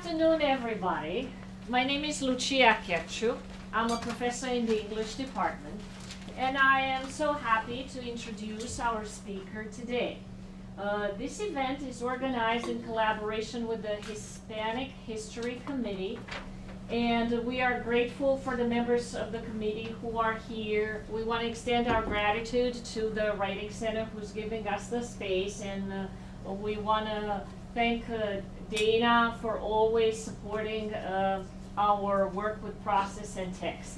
afternoon, everybody. My name is Lucia Quechu. I'm a professor in the English department, and I am so happy to introduce our speaker today. This event is organized in collaboration with the Hispanic History Committee, and we are grateful for the members of the committee who are here. We want to extend our gratitude to the Writing Center who's giving us the space, and we want to thank Dana for always supporting our work with process and text.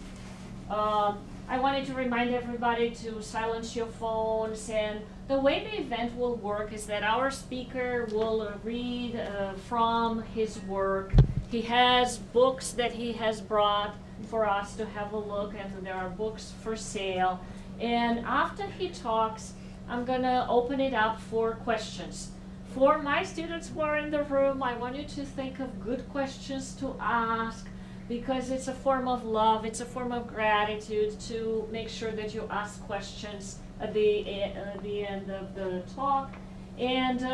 I wanted to remind everybody to silence your phones, and the way the event will work is that our speaker will read from his work. He has books that he has brought for us to have a look, and there are books for sale. And after he talks, I'm gonna open it up for questions. For my students who are in the room, I want you to think of good questions to ask, because it's a form of love, it's a form of gratitude to make sure that you ask questions at the end of the talk. And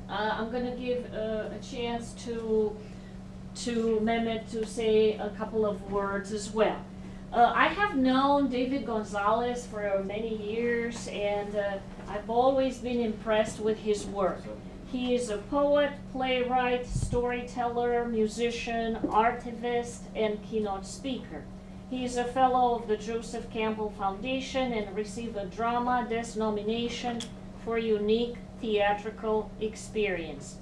I'm going to give a chance to Mehmet to say a couple of words as well. I have known David Gonzalez for many years, and I've always been impressed with his work. He is a poet, playwright, storyteller, musician, artivist, and keynote speaker. He is a fellow of the Joseph Campbell Foundation and received a Drama Desk nomination for unique theatrical experience.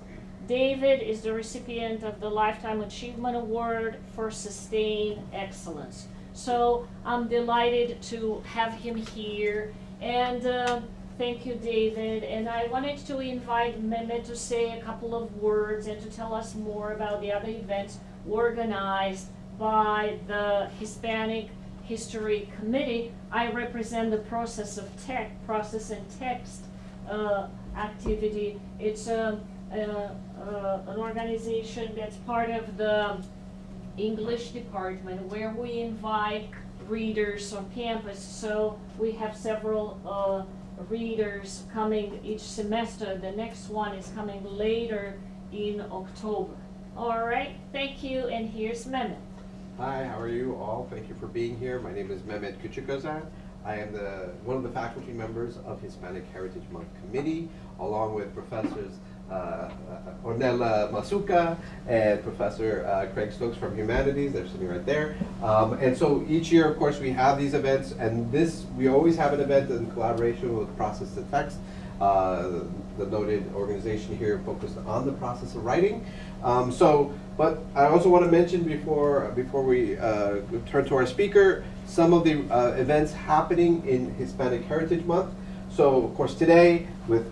David is the recipient of the Lifetime Achievement Award for Sustained Excellence. So I'm delighted to have him here, and thank you, David. And I wanted to invite Mehmet to say a couple of words and to tell us more about the other events organized by the Hispanic History Committee. I represent the process and text activity. It's an organization that's part of the English department where we invite readers on campus. So we have several readers coming each semester. The next one is coming later in October. All right, thank you, and here's Mehmet. Hi, how are you all? Thank you for being here. My name is Mehmet Küçüközan. I am one of the faculty members of Hispanic Heritage Month Committee, along with Professors Ornella Masuka and Professor Craig Stokes from Humanities. They're sitting right there. And so each year, of course, we have these events, and we always have an event in collaboration with Process to Text, the noted organization here focused on the process of writing. But I also want to mention before we turn to our speaker, some of the events happening in Hispanic Heritage Month. So, of course, today with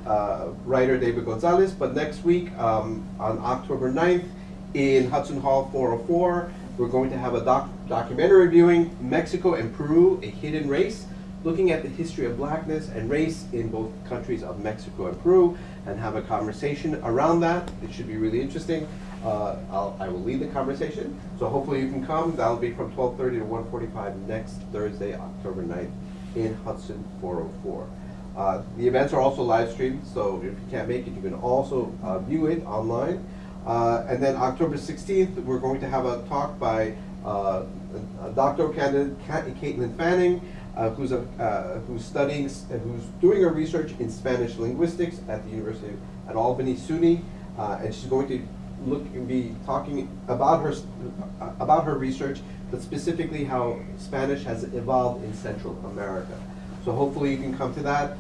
writer David Gonzalez, but next week on October 9th in Hudson Hall 404, we're going to have a documentary viewing, Mexico and Peru, A Hidden Race, looking at the history of blackness and race in both countries of Mexico and Peru, and have a conversation around that. It should be really interesting. I will lead the conversation, so hopefully you can come. That'll be from 12:30 to 1:45 next Thursday, October 9th in Hudson 404. The events are also live streamed, so if you can't make it, you can also view it online. And then October 16th, we're going to have a talk by a doctoral candidate, Caitlin Fanning, who's doing her research in Spanish linguistics at the University at Albany SUNY, and she's going to be talking about her research, but specifically how Spanish has evolved in Central America. So hopefully you can come to that.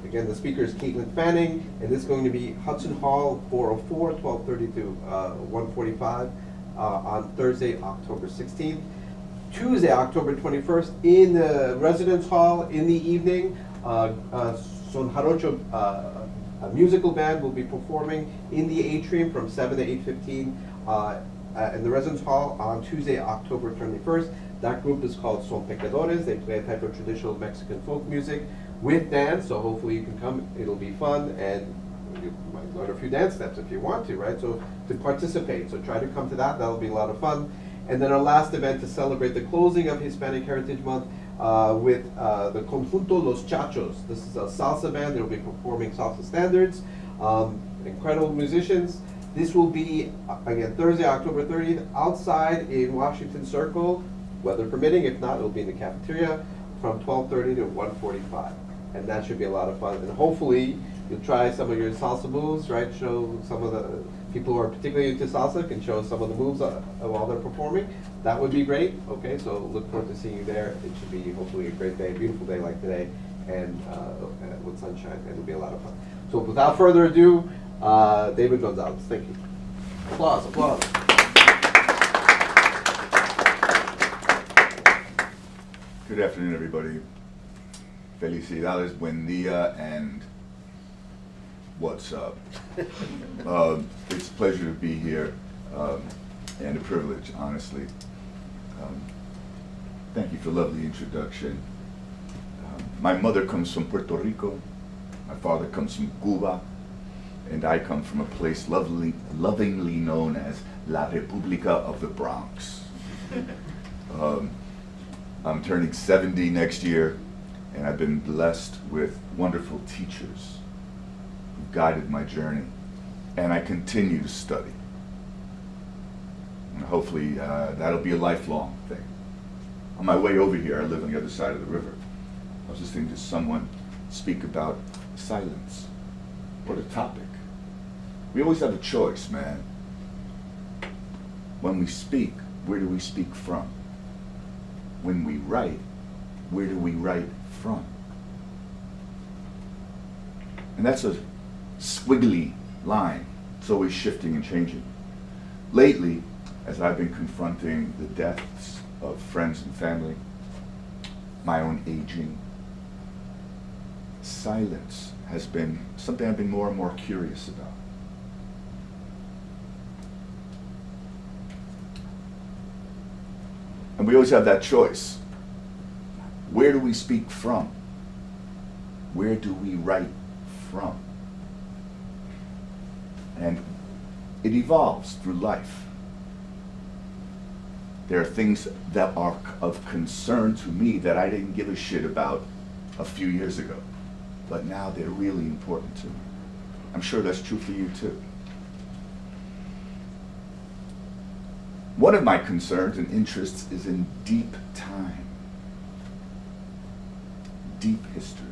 Again, the speaker is Caitlin Fanning, and this is going to be Hudson Hall 404, 12:30 to 1:45 on Thursday, October 16th. Tuesday, October 21st, in the Residence Hall in the evening, Son Jarocho, a musical band, will be performing in the atrium from 7 to 8:15 in the Residence Hall on Tuesday, October 21st. That group is called Son Pecadores. They play a type of traditional Mexican folk music with dance, so hopefully you can come. It'll be fun, and you might learn a few dance steps if you want to, right? So to participate, so try to come to that. That'll be a lot of fun. And then our last event to celebrate the closing of Hispanic Heritage Month with the Conjunto Los Chachos. This is a salsa band. They'll be performing salsa standards. Incredible musicians. This will be, again, Thursday, October 30th, outside in Washington Circle, weather permitting. If not, it'll be in the cafeteria from 12:30 to 1:45. And that should be a lot of fun. And hopefully, you'll try some of your salsa moves, right? Show some of the people who are particularly into salsa can show some of the moves while they're performing. That would be great. Okay, so look forward to seeing you there. It should be hopefully a great day, beautiful day like today, and with sunshine. It'll be a lot of fun. So without further ado, David Gonzalez. Thank you. Applause, applause. Good afternoon, everybody. Felicidades, buen día, and what's up? It's a pleasure to be here, and a privilege, honestly. Thank you for the lovely introduction. My mother comes from Puerto Rico, my father comes from Cuba, and I come from a place lovingly known as La República of the Bronx. I'm turning 70 next year, and I've been blessed with wonderful teachers who guided my journey, and I continue to study. And hopefully that'll be a lifelong thing. On my way over here, I live on the other side of the river. I was listening to someone speak about silence. What a topic. We always have a choice, man. When we speak, where do we speak from? When we write, where do we write from? And that's a squiggly line. It's always shifting and changing. Lately, as I've been confronting the deaths of friends and family, my own aging, silence has been something I've been more and more curious about. And we always have that choice. Where do we speak from? Where do we write from? And it evolves through life. There are things that are of concern to me that I didn't give a shit about a few years ago, but now they're really important to me. I'm sure that's true for you too. One of my concerns and interests is in deep time, deep history.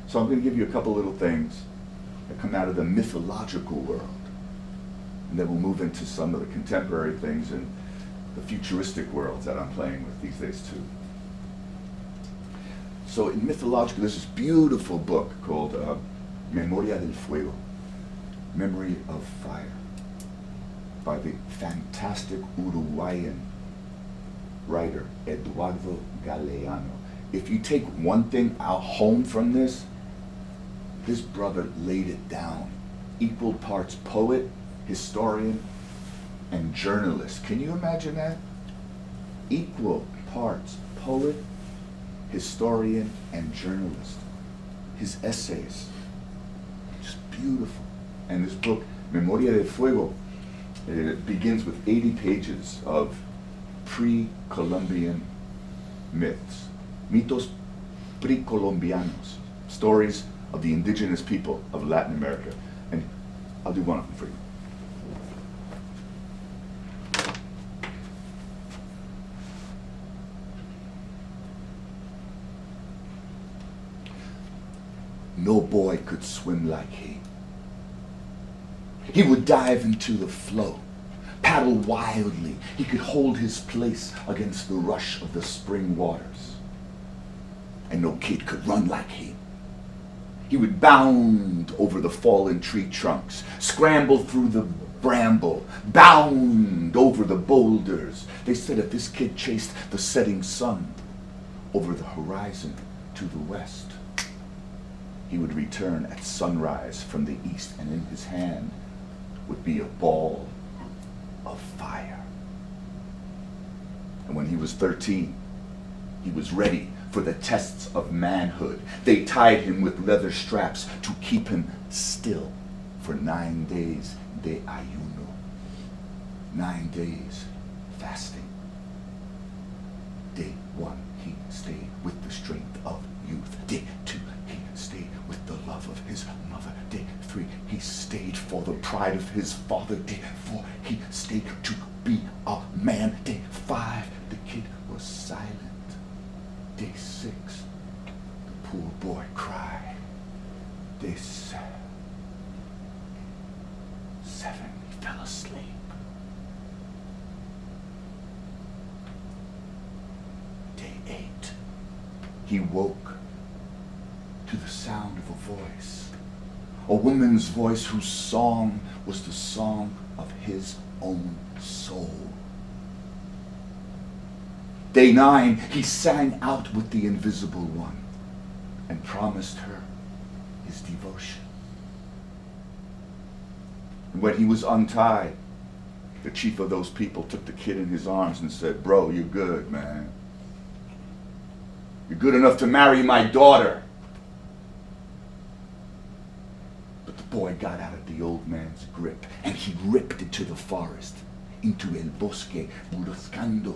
So I'm going to give you a couple little things that come out of the mythological world, and then we'll move into some of the contemporary things and the futuristic worlds that I'm playing with these days too. So in mythological, there's this beautiful book called Memoria del Fuego, Memory of Fire, by the fantastic Uruguayan writer Eduardo Galeano. If you take one thing out home from this brother laid it down. Equal parts poet, historian, and journalist. Can you imagine that? Equal parts poet, historian, and journalist. His essays, just beautiful. And this book, Memoria del Fuego, it begins with 80 pages of pre-Columbian myths, mitos pre-colombianos, stories of the indigenous people of Latin America. And I'll do one of them for you. No boy could swim like he. He would dive into the flow, paddle wildly. He could hold his place against the rush of the spring waters. And no kid could run like he. He would bound over the fallen tree trunks, scramble through the bramble, bound over the boulders. They said if this kid chased the setting sun over the horizon to the west, he would return at sunrise from the east, and in his hand would be a ball of fire. And when he was 13, he was ready for the tests of manhood. They tied him with leather straps to keep him still for 9 days de ayuno. 9 days fasting. Day 1, he stayed with the strength of youth. Day 2, he stayed with the love of his mother. Day 3, he stayed for the pride of his father. Day 4, he stayed to be a man. Day 5, the kid was silent. Day 6, the poor boy cried. Day 7, he fell asleep. Day 8, he woke to the sound of a voice. A woman's voice whose song was the song of his own soul. Day 9, he sang out with the invisible one and promised her his devotion. And when he was untied, the chief of those people took the kid in his arms and said, "Bro, you're good, man. You're good enough to marry my daughter." But the boy got out of the old man's grip and he ripped into the forest, into el bosque, buscando,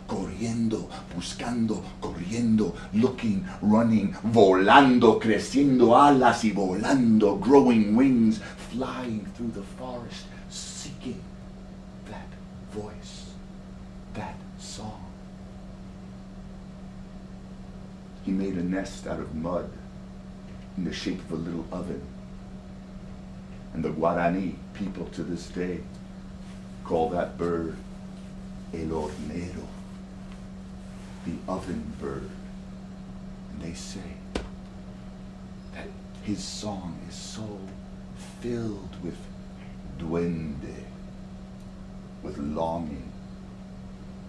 corriendo, buscando, corriendo, looking, running, volando, creciendo alas y volando, growing wings, flying through the forest, seeking that voice, that song. He made a nest out of mud in the shape of a little oven. And the Guarani people to this day call that bird el hornero, the oven bird. And they say that his song is so filled with duende, with longing,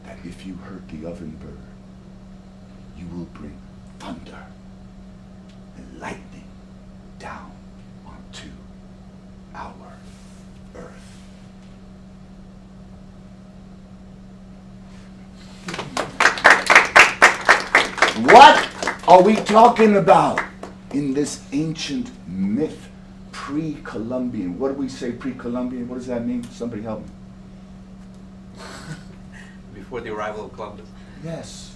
that if you hurt the oven bird, you will bring thunder and lightning down onto our earth. What are we talking about in this ancient myth, pre-Columbian? What do we say pre-Columbian? What does that mean? Somebody help me. Before the arrival of Columbus. Yes.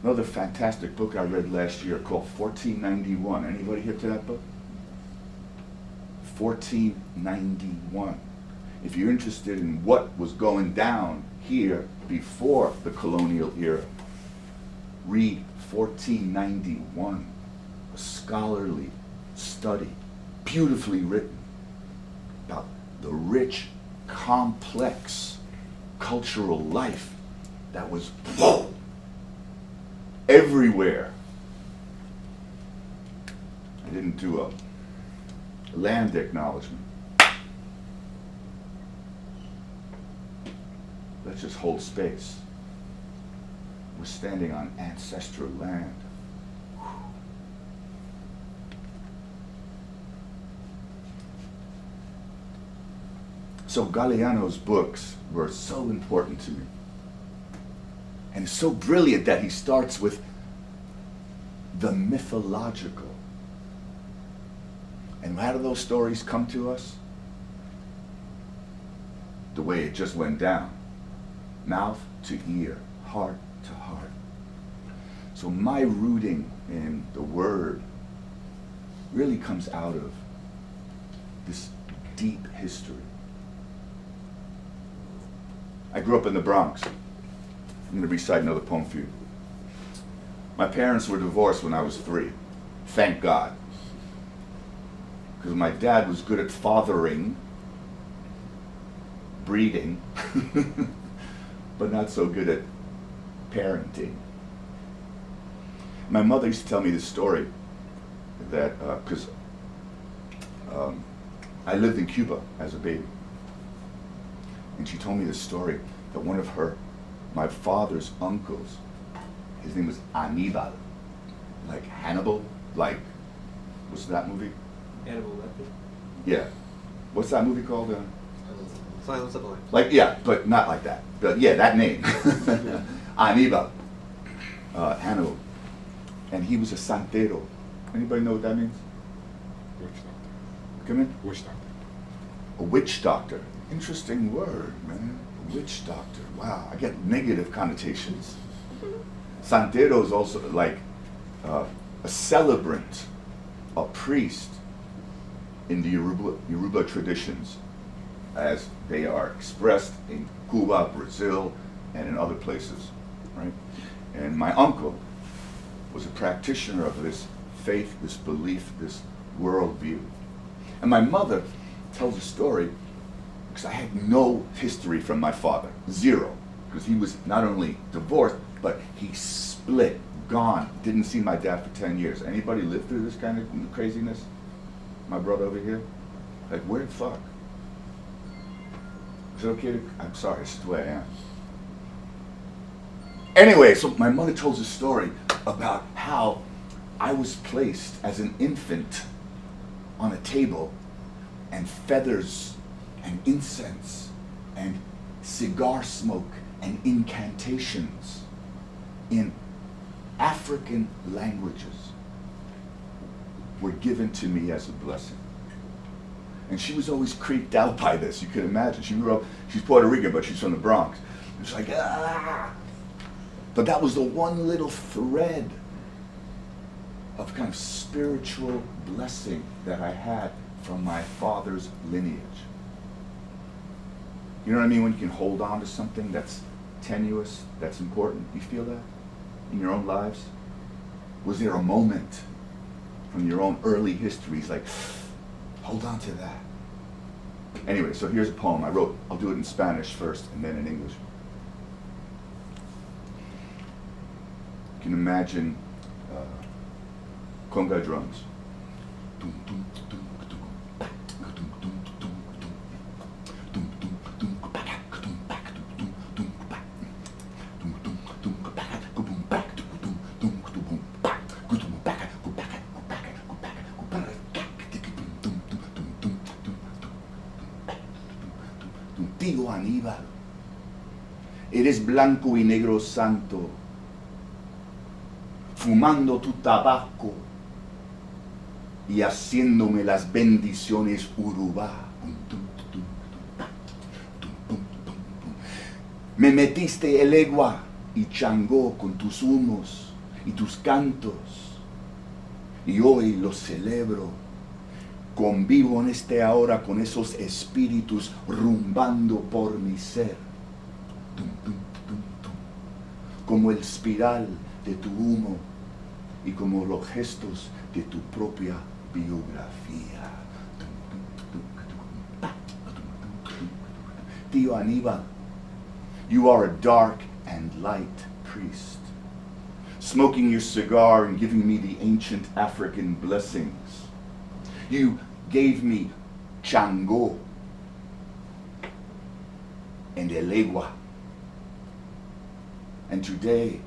Another fantastic book I read last year called 1491. Anybody hip to that book? 1491. If you're interested in what was going down here before the colonial era, read 1491, a scholarly study, beautifully written, about the rich, complex cultural life that was everywhere. I didn't do a land acknowledgement. Let's just hold space. We're standing on ancestral land. So Galeano's books were so important to me. And it's so brilliant that he starts with the mythological. And how do those stories come to us? The way it just went down. Mouth to ear, heart to heart. So my rooting in the word really comes out of this deep history. I grew up in the Bronx. I'm going to recite another poem for you. My parents were divorced when I was 3. Thank God. Because my dad was good at fathering, breeding, but not so good at parenting. My mother used to tell me this story that, because I lived in Cuba as a baby. And she told me this story that one of my father's uncles, his name was Aníbal, like Hannibal, like, what's that movie? Hannibal Lecter? Yeah. What's that movie called? Silence of the Lambs. Like, yeah, but not like that. But yeah, that name. Aníbal. Hannibal. And he was a santero. Anybody know what that means? Witch doctor. Come in? Witch doctor. A witch doctor. Interesting word, man. A witch doctor. Wow, I get negative connotations. Santero is also like a celebrant, a priest. in the Yoruba traditions as they are expressed in Cuba, Brazil, and in other places, right? And my uncle was a practitioner of this faith, this belief, this worldview. And my mother tells a story, because I had no history from my father, zero, because he was not only divorced, but he split, gone, didn't see my dad for 10 years. Anybody lived through this kind of craziness? My brother over here? Like, where the fuck? Is it okay to, I'm sorry, this is the way I am. Anyway, so my mother tells a story about how I was placed as an infant on a table, and feathers and incense and cigar smoke and incantations in African languages were given to me as a blessing. And she was always creeped out by this, you could imagine. She grew up, she's Puerto Rican, but she's from the Bronx. And she's like, ah! But that was the one little thread of kind of spiritual blessing that I had from my father's lineage. You know what I mean? When you can hold on to something that's tenuous, that's important. You feel that in your own lives? Was there a moment from your own early histories like, hold on to that? Anyway, so here's a poem I wrote. I'll do it in Spanish first and then in English. You can imagine conga drums. Tío Aníbal, eres blanco y negro santo, fumando tu tabaco y haciéndome las bendiciones urubá. Me metiste el egua y changó con tus humos y tus cantos, y hoy los celebro. Convivo en este ahora con esos espíritus rumbando por mi ser, como el espiral de tu humo y como los gestos de tu propia biografía. Tío Aníbal, you are a dark and light priest, smoking your cigar and giving me the ancient African blessings. You gave me chango and elegua. And today,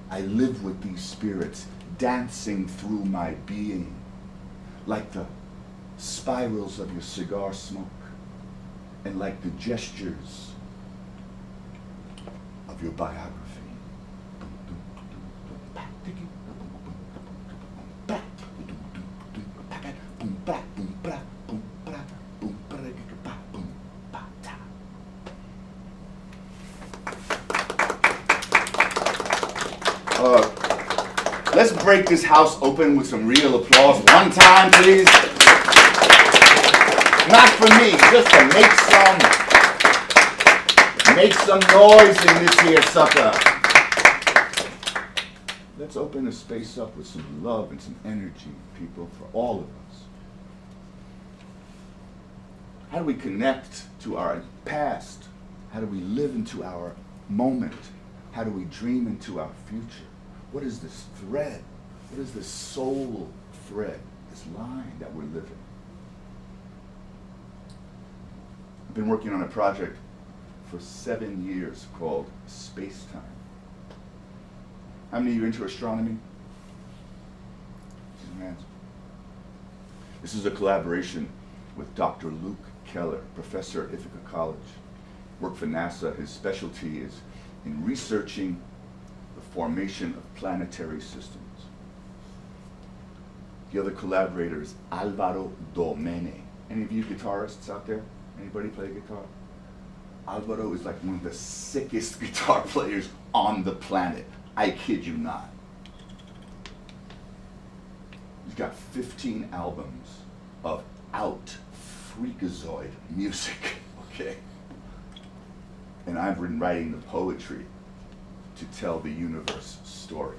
I live with these spirits dancing through my being like the spirals of your cigar smoke and like the gestures of your biography. Let's break this house open with some real applause. One time, please. Not for me, just to make some noise in this here sucker. Let's open the space up with some love and some energy, people, for all of us. How do we connect to our past? How do we live into our moment? How do we dream into our future? What is this thread? What is this soul thread, this line that we're living? I've been working on a project for 7 years called Space Time. How many of you are into astronomy? This is a collaboration with Dr. Luke Keller, professor at Ithaca College. Worked for NASA. His specialty is in researching the formation of planetary systems. The other collaborator is Alvaro Domene. Any of you guitarists out there? Anybody play guitar? Alvaro is like one of the sickest guitar players on the planet. I kid you not. He's got 15 albums of out freakazoid music, okay? And I've been writing the poetry to tell the universe story.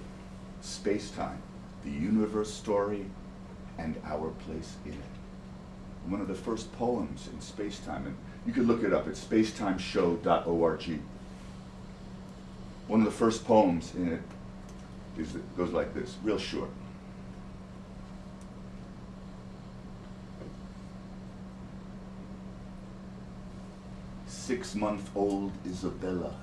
Space-time, the universe story, and our place in it. One of the first poems in space-time, and you can look it up, it's spacetimeshow.org. One of the first poems in it goes like this, real short. Six-month-old Isabella,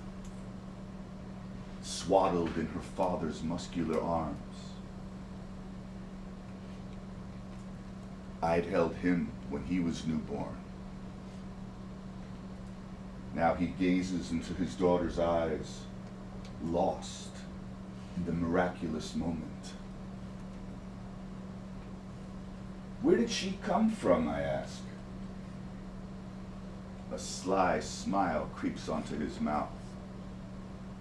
swaddled in her father's muscular arms. I'd held him when he was newborn. Now he gazes into his daughter's eyes, lost in the miraculous moment. Where did she come from, I ask? A sly smile creeps onto his mouth.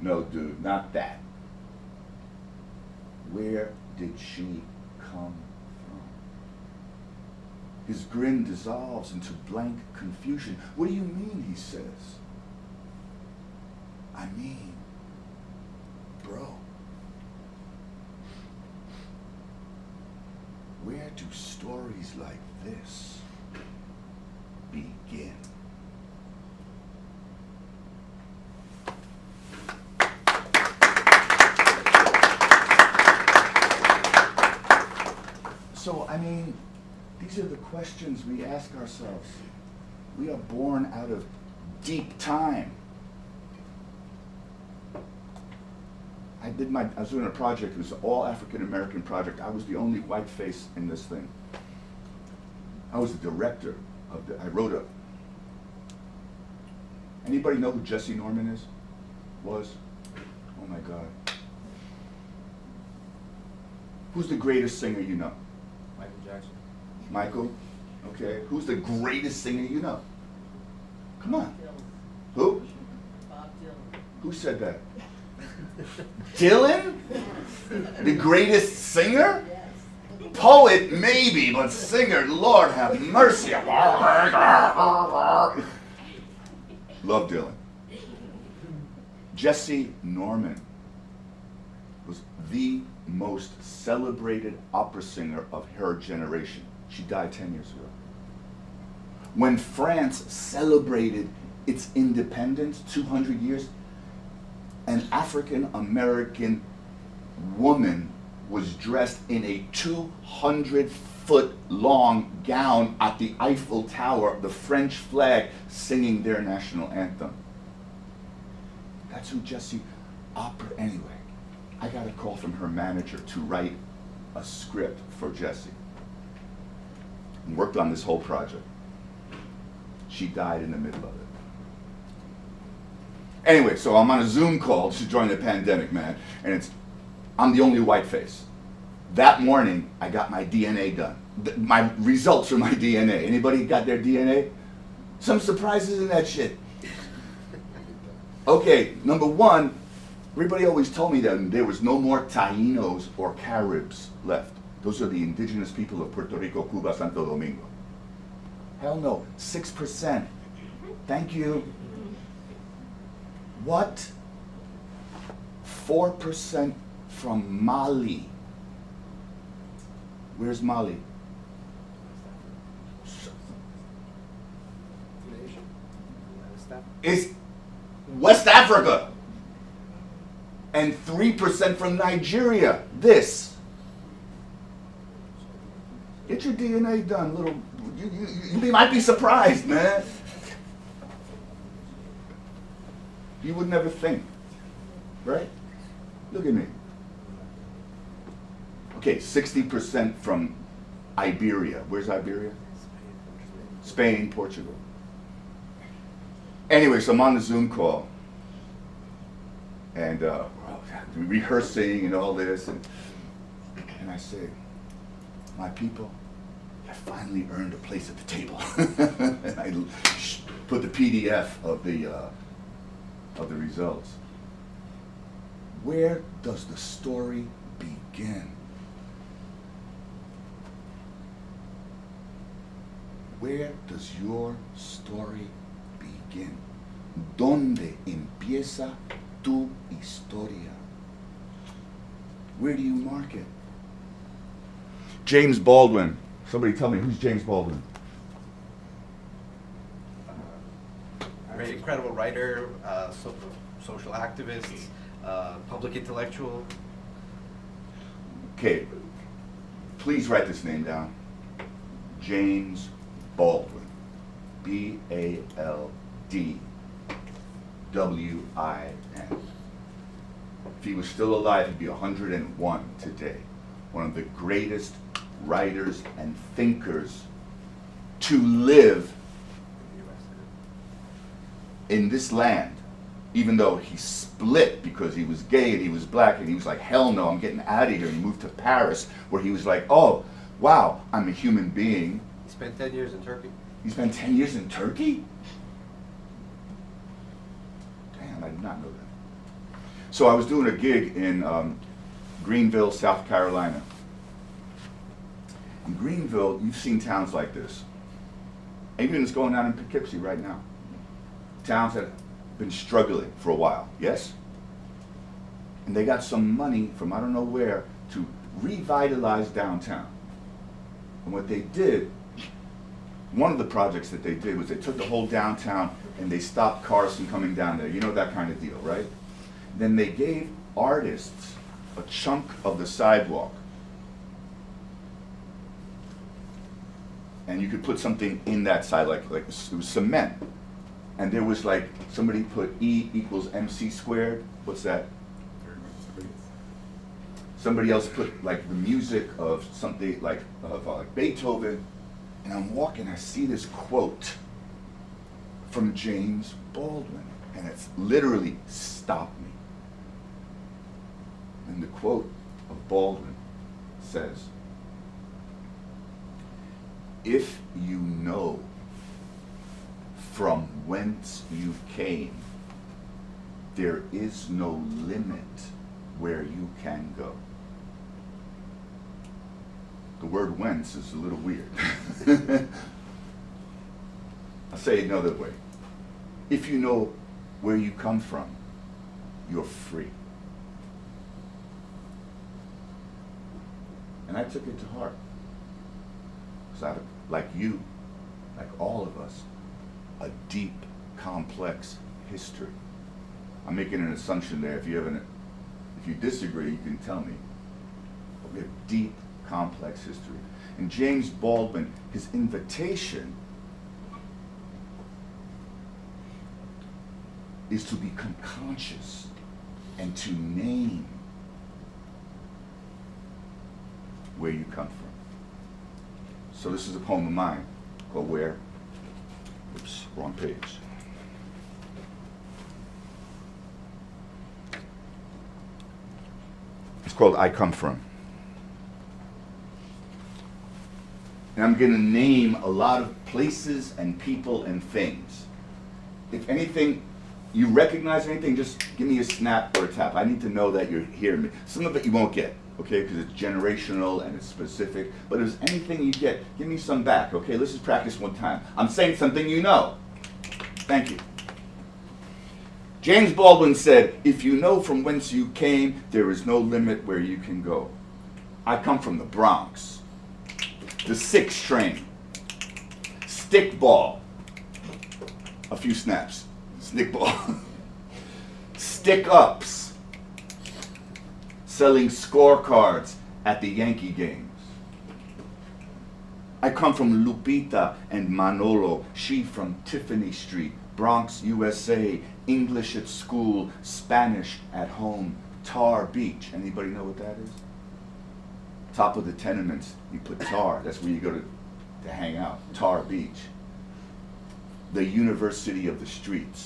No, dude, not that. Where did she come from? His grin dissolves into blank confusion. What do you mean, he says? I mean, bro. Where do stories like this begin? So, I mean, these are the questions we ask ourselves. We are born out of deep time. I was doing a project, it was an all African-American project. I was the only white face in this thing. I was the director of I wrote a, anybody know who Jesse Norman is? Was? Oh my God. Who's the greatest singer you know? Michael Jackson. Michael? Okay. Who's the greatest singer you know? Come on. Dylan. Who? Bob Dylan. Who said that? Dylan? The greatest singer? Yes. Poet, maybe, but singer, Lord have mercy. Love Dylan. Jesse Norman was the most celebrated opera singer of her generation. She died 10 years ago. When France celebrated its independence, 200 years, an African-American woman was dressed in a 200-foot-long gown at the Eiffel Tower, the French flag, singing their national anthem. That's who Jesse, opera, anyway. I got a call from her manager to write a script for Jesse. And worked on this whole project. She died in the middle of it. Anyway, so I'm on a Zoom call during the pandemic, man, and I'm the only white face. That morning, I got my DNA done. My results from my DNA. Anybody got their DNA? Some surprises in that shit. Okay, number one, everybody always told me that there was no more Tainos or Caribs left. Those are the indigenous people of Puerto Rico, Cuba, Santo Domingo. Hell no, 6%. Thank you. What? 4% from Mali. Where's Mali? It's West Africa. And 3% from Nigeria. This. Get your DNA done, little. You might be surprised, man. You would never think, right? Look at me. Okay, 60% from Iberia. Where's Iberia? Spain, Portugal. Anyway, so I'm on the Zoom call, and rehearsing and all this, and I say, my people, I finally earned a place at the table. And I put the PDF of the results. Where does the story begin? Where does your story begin? ¿Dónde empieza tu historia? Where do you mark it? James Baldwin. Somebody tell me, who's James Baldwin? Very incredible writer, social activist, public intellectual. Okay, please write this name down. James Baldwin. B-A-L-D-W-I-N. If he was still alive, he'd be 101 today. One of the greatest writers and thinkers to live in this land, even though he split because he was gay and he was black, and he was like, hell no, I'm getting out of here, and moved to Paris, where he was like, oh, wow, I'm a human being. He spent 10 years in Turkey. He spent 10 years in Turkey? Damn, I did not know that. So I was doing a gig in Greenville, South Carolina. In Greenville, you've seen towns like this. Even it's going on in Poughkeepsie right now. Towns that have been struggling for a while, yes? And they got some money from I don't know where to revitalize downtown. And what they did, one of the projects that they did was they took the whole downtown and they stopped cars from coming down there. You know that kind of deal, right? Then they gave artists a chunk of the sidewalk. And you could put something in that side, like it was cement. And there was like, somebody put E equals MC squared. What's that? Somebody else put like the music of something like Beethoven. And I'm walking, I see this quote from James Baldwin. And it's literally stopped me. And the quote of Baldwin says, "If you know from whence you came, there is no limit where you can go." The word whence is a little weird. I'll say it another way. If you know where you come from, you're free. And I took it to heart. Because like you, like all of us, a deep, complex history. I'm making an assumption there. If you disagree, you can tell me. But we have deep, complex history. And James Baldwin, his invitation is to become conscious and to name where you come from. So this is a poem of mine called Where? Oops, wrong page. It's called I Come From. And I'm going to name a lot of places and people and things. If anything, you recognize anything, just give me a snap or a tap. I need to know that you're hearing me. Some of it you won't get, okay, because it's generational and it's specific. But if there's anything you get, give me some back, okay? Let's just practice one time. I'm saying something you know. Thank you. James Baldwin said, "If you know from whence you came, there is no limit where you can go." I come from the Bronx. The 6 train. Stickball. A few snaps. Stickball. Stick-ups. Selling scorecards at the Yankee games. I come from Lupita and Manolo, she from Tiffany Street, Bronx, USA, English at school, Spanish at home, Tar Beach. Anybody know what that is? Top of the tenements, you put tar, that's where you go to hang out, Tar Beach. The University of the Streets.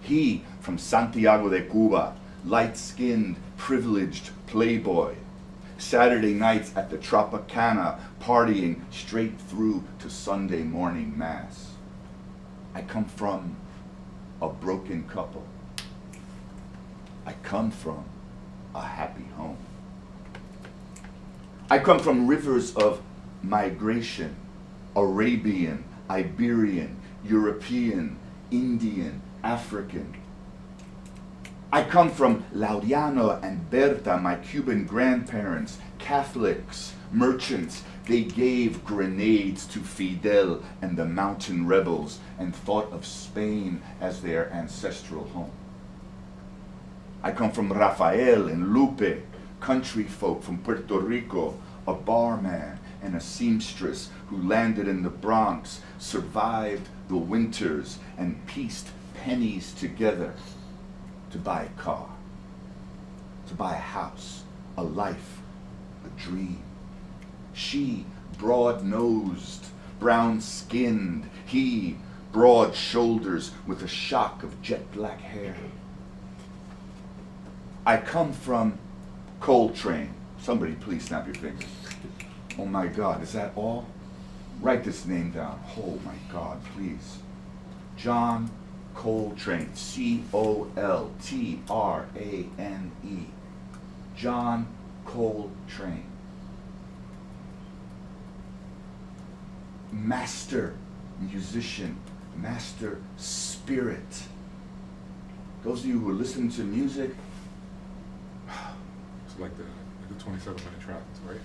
He from Santiago de Cuba, light-skinned, privileged playboy. Saturday nights at the Tropicana, partying straight through to Sunday morning mass. I come from a broken couple. I come from a happy home. I come from rivers of migration Arabian, Iberian, European, Indian, African. I come from Laureano and Berta, my Cuban grandparents, Catholics, merchants. They gave grenades to Fidel and the mountain rebels and thought of Spain as their ancestral home. I come from Rafael and Lupe, country folk from Puerto Rico, a barman and a seamstress who landed in the Bronx, survived the winters and pieced pennies together to buy a car, to buy a house, a life, a dream. She, broad-nosed, brown-skinned, he, broad shoulders with a shock of jet-black hair. I come from Coltrane. Somebody please snap your fingers. Oh my God, is that all? Write this name down. Oh my God, please. John Coltrane, C-O-L-T-R-A-N-E. John Coltrane. Master musician, master spirit. Those of you who are listening to music, It's like the 27-minute tracks, right?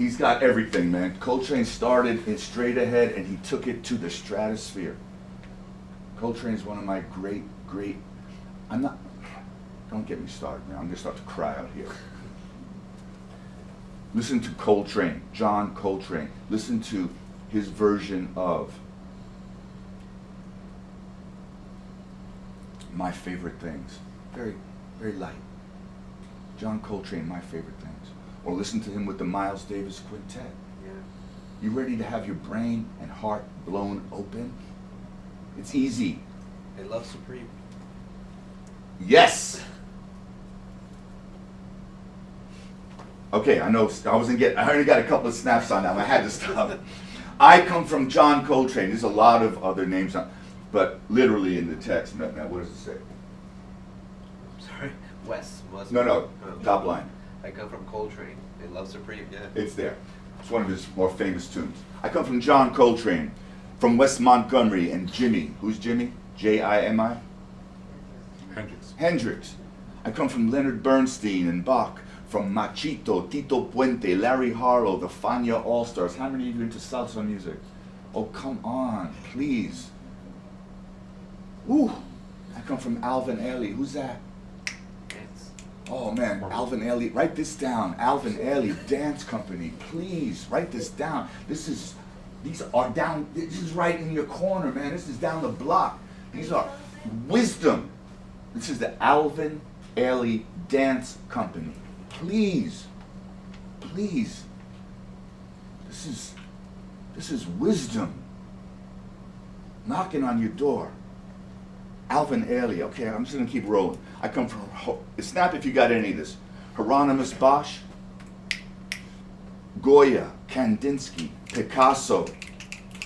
he's got everything, man. Coltrane started in straight ahead and he took it to the stratosphere. Coltrane's one of my great, don't get me started, man. I'm gonna start to cry out here. Listen to Coltrane, John Coltrane. Listen to his version of My Favorite Things. Very, very light. John Coltrane, My Favorite Things. Or listen to him with the Miles Davis Quintet. Yeah. You ready to have your brain and heart blown open? It's easy. I love Supreme. Yes! Okay, I know I already got a couple of snaps on that one. I had to stop. I come from John Coltrane. There's a lot of other names on, but literally in the text, what does it say? Sorry, Wes. No, top line. I come from Coltrane. They love Supreme, yeah. It's there. It's one of his more famous tunes. I come from John Coltrane, from West Montgomery and Jimmy. Who's Jimmy? J-I-M-I? Hendrix. Hendrix. I come from Leonard Bernstein and Bach, from Machito, Tito Puente, Larry Harlow, the Fania All-Stars. How many of you are into salsa music? Oh, come on, please. Ooh, I come from Alvin Ailey. Who's that? Yes. Oh man, Alvin Ailey, write this down. Alvin Ailey Dance Company, please write this down. This is right in your corner, man. This is down the block. These are wisdom. This is the Alvin Ailey Dance Company. Please, please. This is wisdom knocking on your door. Alvin Ailey. Okay, I'm just gonna keep rolling. I come from, snap if you got any of this. Hieronymus Bosch, Goya, Kandinsky, Picasso.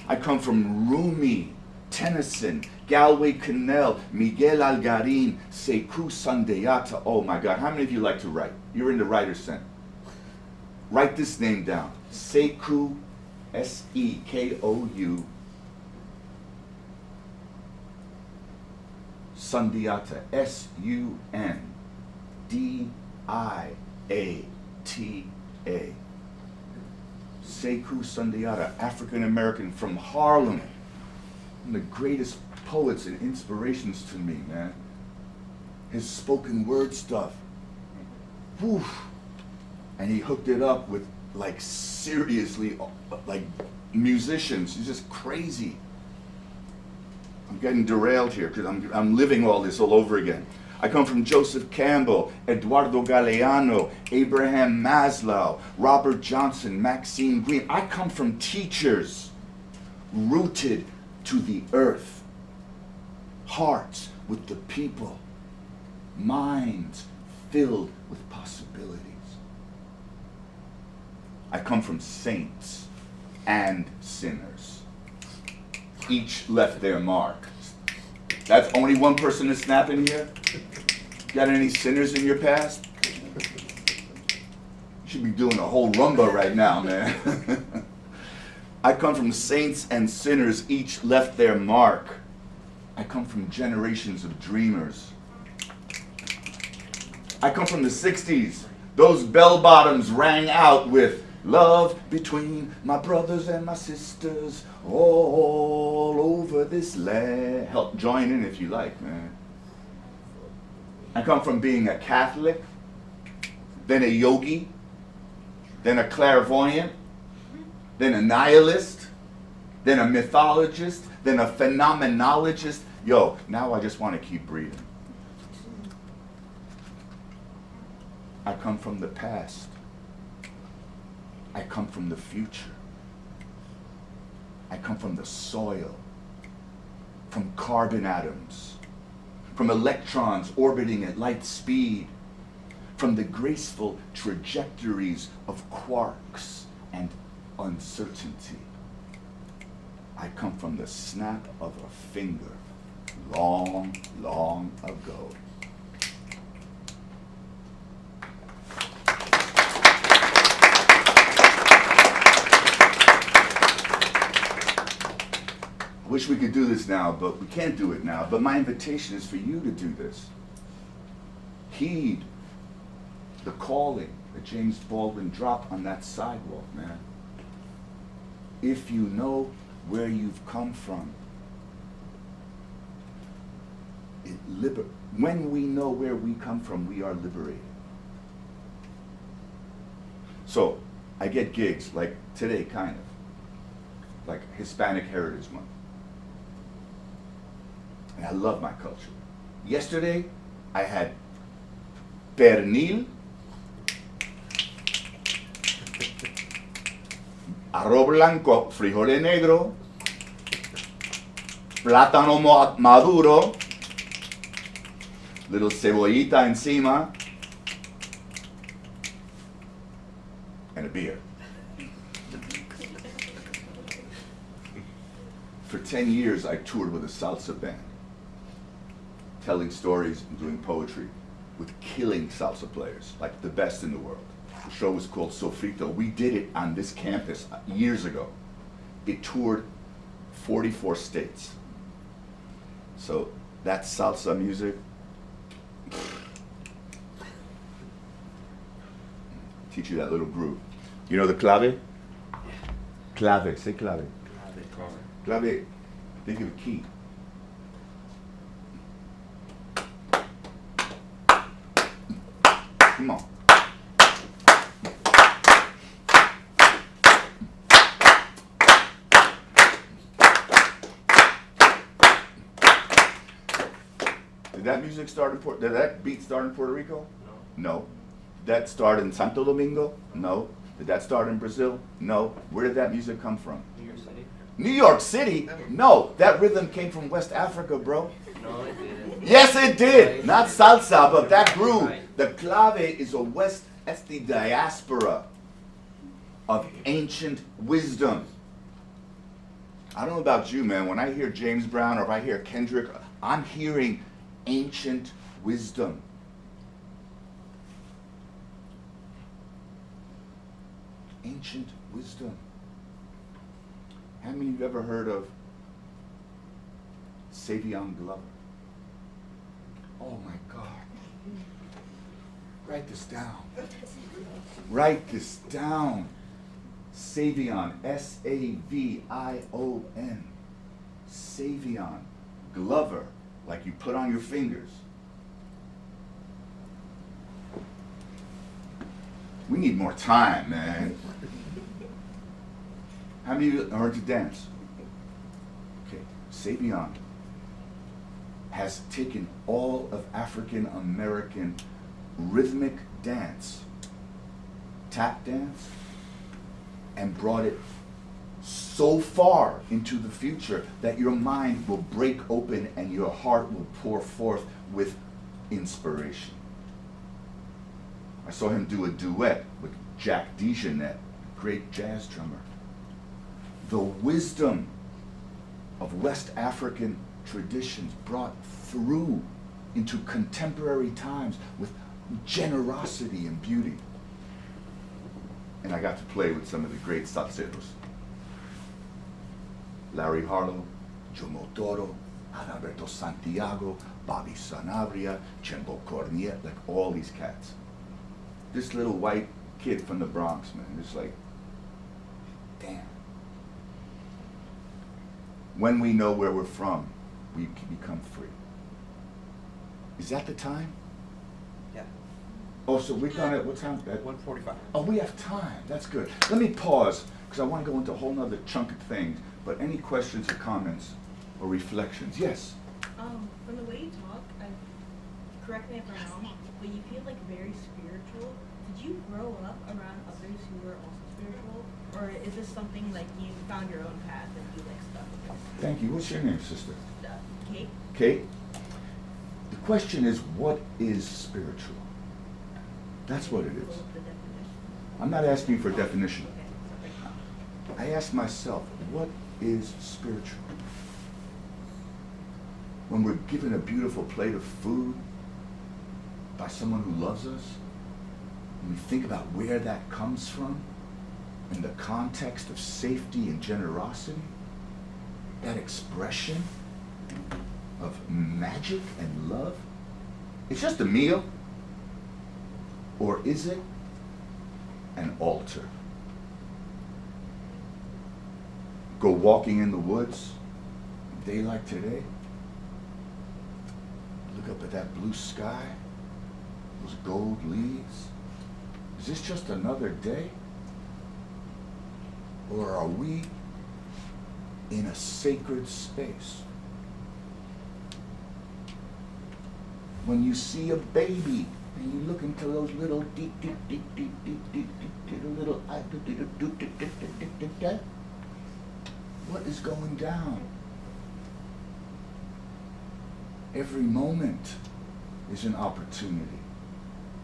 I come from Rumi, Tennyson, Galway Kinnell, Miguel Algarin, Sekou Sundiata. Oh my God, how many of you like to write? You're in the Writer's Center. Write this name down. Sekou, S-E-K-O-U, Sundiata, S-U-N-D-I-A-T-A. Sekou Sundiata, African-American from Harlem. One of the greatest poets and inspirations to me, man. His spoken word stuff. Whew. And he hooked it up with, like, seriously, like, musicians. He's just crazy. I'm getting derailed here because I'm living all this all over again. I come from Joseph Campbell, Eduardo Galeano, Abraham Maslow, Robert Johnson, Maxine Greene. I come from teachers rooted to the earth, hearts with the people, minds filled with possibilities. I come from saints and sinners. Each left their mark. That's only one person to snap in here? Got any sinners in your past? You should be doing a whole rumba right now, man. I come from saints and sinners, each left their mark. I come from generations of dreamers. I come from the 60s. Those bell bottoms rang out with love between my brothers and my sisters all over this land. Help join in if you like, man. I come from being a Catholic, then a yogi, then a clairvoyant, then a nihilist, then a mythologist, then a phenomenologist. Yo, now I just want to keep breathing. I come from the past. I come from the future. I come from the soil, from carbon atoms, from electrons orbiting at light speed, from the graceful trajectories of quarks and uncertainty. I come from the snap of a finger long, long ago. I wish we could do this now, but we can't do it now. But my invitation is for you to do this. Heed the calling that James Baldwin dropped on that sidewalk, man. If you know where you've come from, when we know where we come from, we are liberated. So, I get gigs, like today, kind of, like Hispanic Heritage Month. And I love my culture. Yesterday, I had pernil, arroz blanco, frijoles negro, plátano maduro, little cebollita encima, and a beer. For 10 years, I toured with a salsa band, telling stories and doing poetry with killing salsa players, like the best in the world. The show was called Sofrito. We did it on this campus years ago. It toured 44 states. So that's salsa music. Teach you that little groove. You know the clave? Clave, say clave. Clave, think of a key. Come on. Did that music start in did that beat start in Puerto Rico? No. No. Did that start in Santo Domingo? No. Did that start in Brazil? No. Where did that music come from? New York City. New York City? No. That rhythm came from West Africa, bro. No, it didn't. Yes, it did. Not salsa, but that groove. The clave is that's the diaspora of ancient wisdom. I don't know about you, man. When I hear James Brown or if I hear Kendrick, I'm hearing ancient wisdom. Ancient wisdom. How many of you ever heard of Savion Glover? Oh my God. Write this down. Write this down. Savion, S-A-V-I-O-N. Savion Glover, like you put on your fingers. We need more time, man. How many of you heard to dance? Okay, Savion has taken all of African American rhythmic dance, tap dance, and brought it so far into the future that your mind will break open and your heart will pour forth with inspiration. I saw him do a duet with Jack DeJohnette, great jazz drummer. The wisdom of West African traditions brought through into contemporary times with generosity and beauty. And I got to play with some of the great salseros. Larry Harlow, Joe Motoro, Adalberto Santiago, Bobby Sanabria, Chembo Cornier, like all these cats. This little white kid from the Bronx, man, it's like, damn. When we know where we're from, we can become free. Is that the time? Yeah. Oh, so we've done it, what time? At 1:45. Oh, we have time, that's good. Let me pause, because I want to go into a whole nother chunk of things, but any questions or comments or reflections? Yes? From the way you talk, correct me if I'm wrong, but you feel like very spiritual. Did you grow up around others who were also spiritual? Or is this something like you found your own path and you like stuck with this? Thank you. What's your name, sister? Kate? Kate? The question is, what is spiritual? That's what it is. The definition. I'm not asking for a definition. Okay. I ask myself, what is spiritual? When we're given a beautiful plate of food by someone who loves us, and we think about where that comes from, in the context of safety and generosity, that expression of magic and love, it's just a meal, or is it an altar? Go walking in the woods, a day like today, look up at that blue sky, those gold leaves. Is this just another day? Or are we in a sacred space? When you see a baby and you look into those little deep, deep, deep, deep, deep, deep, deep, little what is going down? Every moment is an opportunity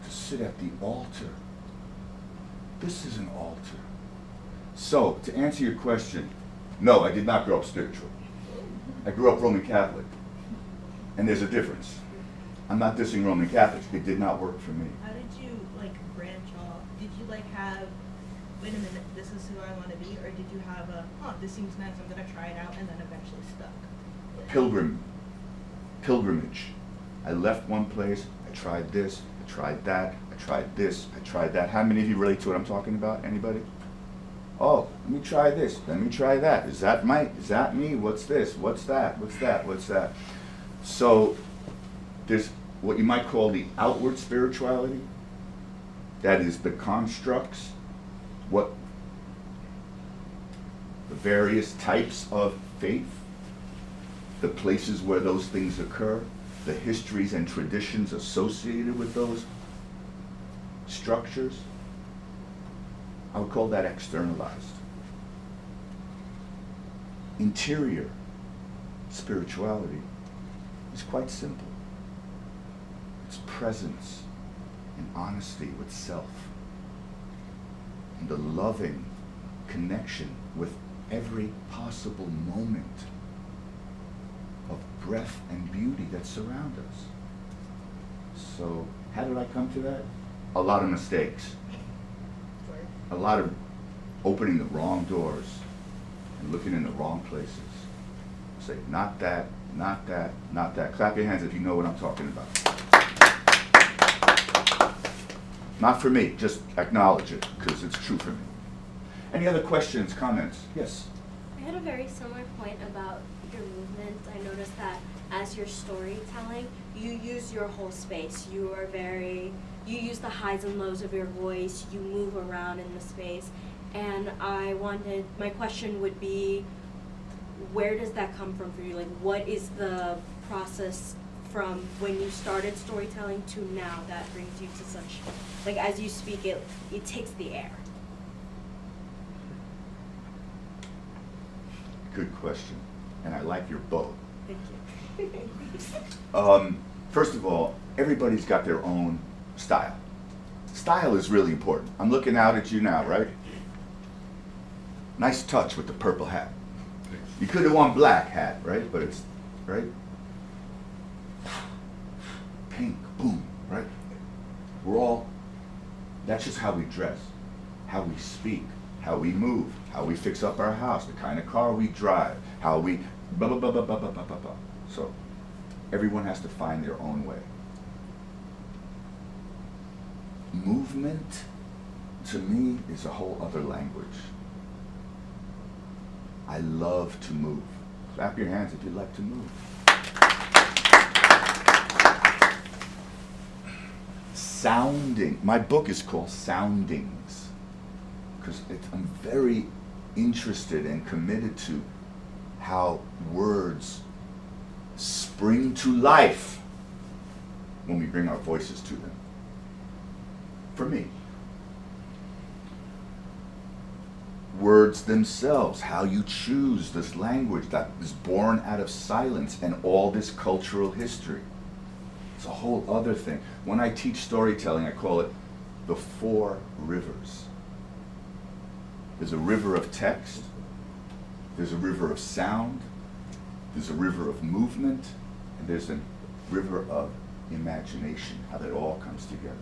to sit at the altar. This is an altar. So, to answer your question, no, I did not grow up spiritual. I grew up Roman Catholic. And there's a difference. I'm not dissing Roman Catholics. It did not work for me. How did you like branch off? Did you like have, wait a minute, this is who I want to be? Or did you have a, this seems nice, I'm going to try it out, and then eventually stuck? Pilgrimage. I left one place, I tried this, I tried that, I tried this, I tried that. How many of you relate to what I'm talking about? Anybody? Oh, let me try this, let me try that. Is that me? What's this? What's that? What's that? What's that? So there's what you might call the outward spirituality. That is the constructs, what the various types of faith, the places where those things occur, the histories and traditions associated with those structures. I would call that externalized. Interior spirituality is quite simple. It's presence and honesty with self, and the loving connection with every possible moment of breath and beauty that surround us. So, how did I come to that? A lot of mistakes. A lot of opening the wrong doors and looking in the wrong places. Say, not that, not that, not that. Clap your hands if you know what I'm talking about. Not for me, just acknowledge it, because it's true for me. Any other questions, comments? Yes? I had a very similar point about your movement. I noticed that as you're storytelling, you use your whole space. You use the highs and lows of your voice, you move around in the space. And my question would be, where does that come from for you? Like, what is the process from when you started storytelling to now that brings you to such, like, as you speak, it takes the air? Good question. And I like your bow. Thank you. First of all, everybody's got their own style. Style is really important. I'm looking out at you now, right? Nice touch with the purple hat. You could have worn black hat, right? But it's, right? Pink, boom, right? We're all, that's just how we dress, how we speak, how we move, how we fix up our house, the kind of car we drive, how we blah, blah, blah, blah, blah, blah, blah, blah, blah. So everyone has to find their own way. Movement, to me, is a whole other language. I love to move. Clap your hands if you like to move. Sounding. My book is called Soundings because I'm very interested and committed to how words spring to life when we bring our voices to them. For me. Words themselves, how you choose this language that is born out of silence and all this cultural history. It's a whole other thing. When I teach storytelling, I call it the 4 rivers. There's a river of text, there's a river of sound, there's a river of movement, and there's a river of imagination, how that all comes together.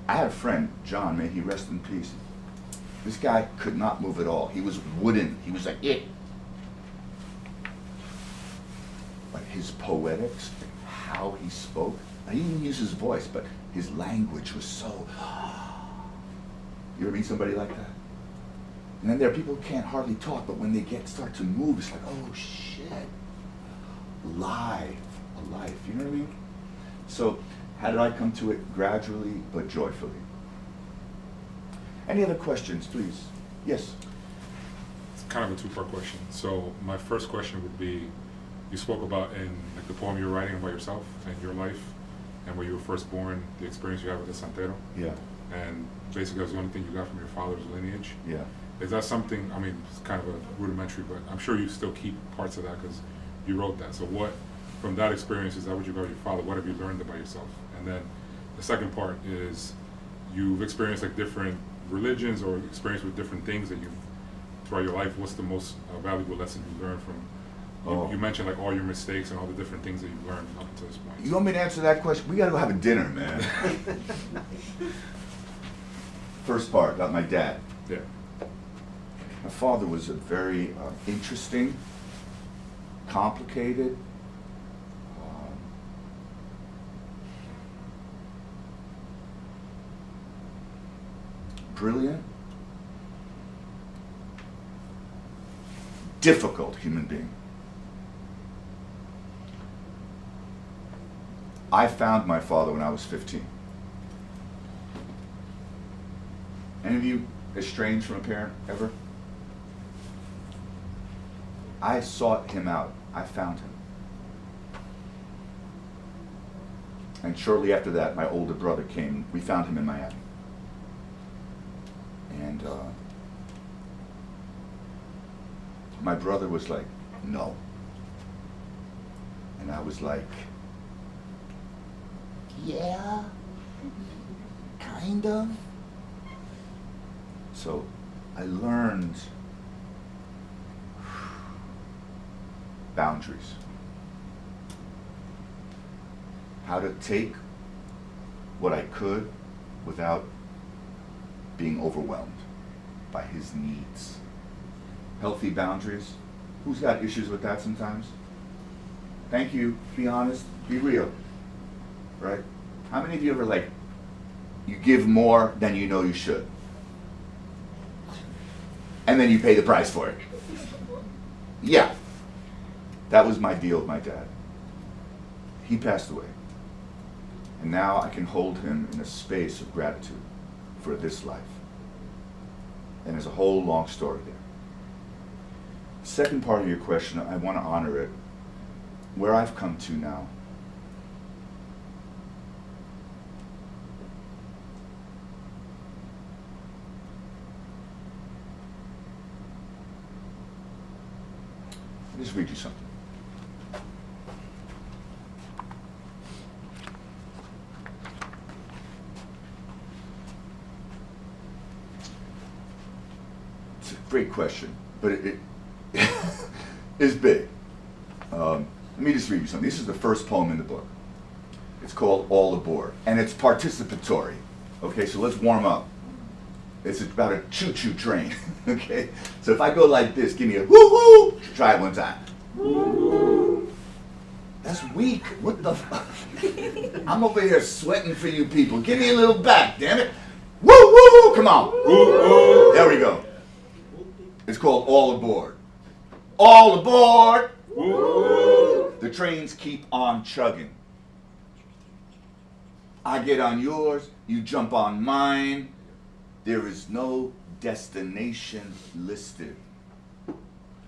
I had a friend, John, may he rest in peace. This guy could not move at all. He was wooden. He was like, it. But his poetics, how he spoke, he didn't use his voice, but his language was so. You ever meet somebody like that? And then there are people who can't hardly talk, but when they start to move, it's like, oh shit. Alive. You know what I mean? So, how did I come to it? Gradually, but joyfully. Any other questions, please? Yes? It's kind of a 2-part question. So my first question would be, you spoke about in like the poem you were writing about yourself and your life, and when you were first born, the experience you had with the Santero. Yeah. And basically that was the only thing you got from your father's lineage. Yeah. Is that something, I mean, it's kind of a rudimentary, but I'm sure you still keep parts of that because you wrote that. So what, from that experience, is that what you got with your father? What have you learned about yourself? And then the second part is, you've experienced like different religions or experience with different things that you've throughout your life. What's the most valuable lesson you learned from? You mentioned like all your mistakes and all the different things that you've learned up until this point. You want me to answer that question? We gotta go have a dinner, man. First part about my dad. Yeah. My father was a very interesting, complicated, brilliant, difficult human being. I found my father when I was 15. Any of you estranged from a parent ever? I sought him out. I found him. And shortly after that, my older brother came. We found him in Miami. And my brother was like, no. And I was like, yeah, kind of. So I learned boundaries. How to take what I could without being overwhelmed by his needs. Healthy boundaries. Who's got issues with that sometimes? Thank you. Be honest. Be real. Right? How many of you ever like, you give more than you know you should? And then you pay the price for it? Yeah. That was my deal with my dad. He passed away. And now I can hold him in a space of gratitude for this life. And there's a whole long story there. Second part of your question, I want to honor it. Where I've come to now. I'll just read you something. It's a great question, but it is big. Let me just read you something. This is the first poem in the book. It's called All Aboard, and it's participatory. Okay, so let's warm up. It's about a choo-choo train, okay? So if I go like this, give me a woo-woo. Try it one time. Woo-woo. That's weak. What the fuck? I'm over here sweating for you people. Give me a little back, damn it. Woo-woo. Come on. Woo-woo. There we go. It's called All Aboard. All aboard. Woo-woo. The trains keep on chugging. I get on yours, you jump on mine. There is no destination listed.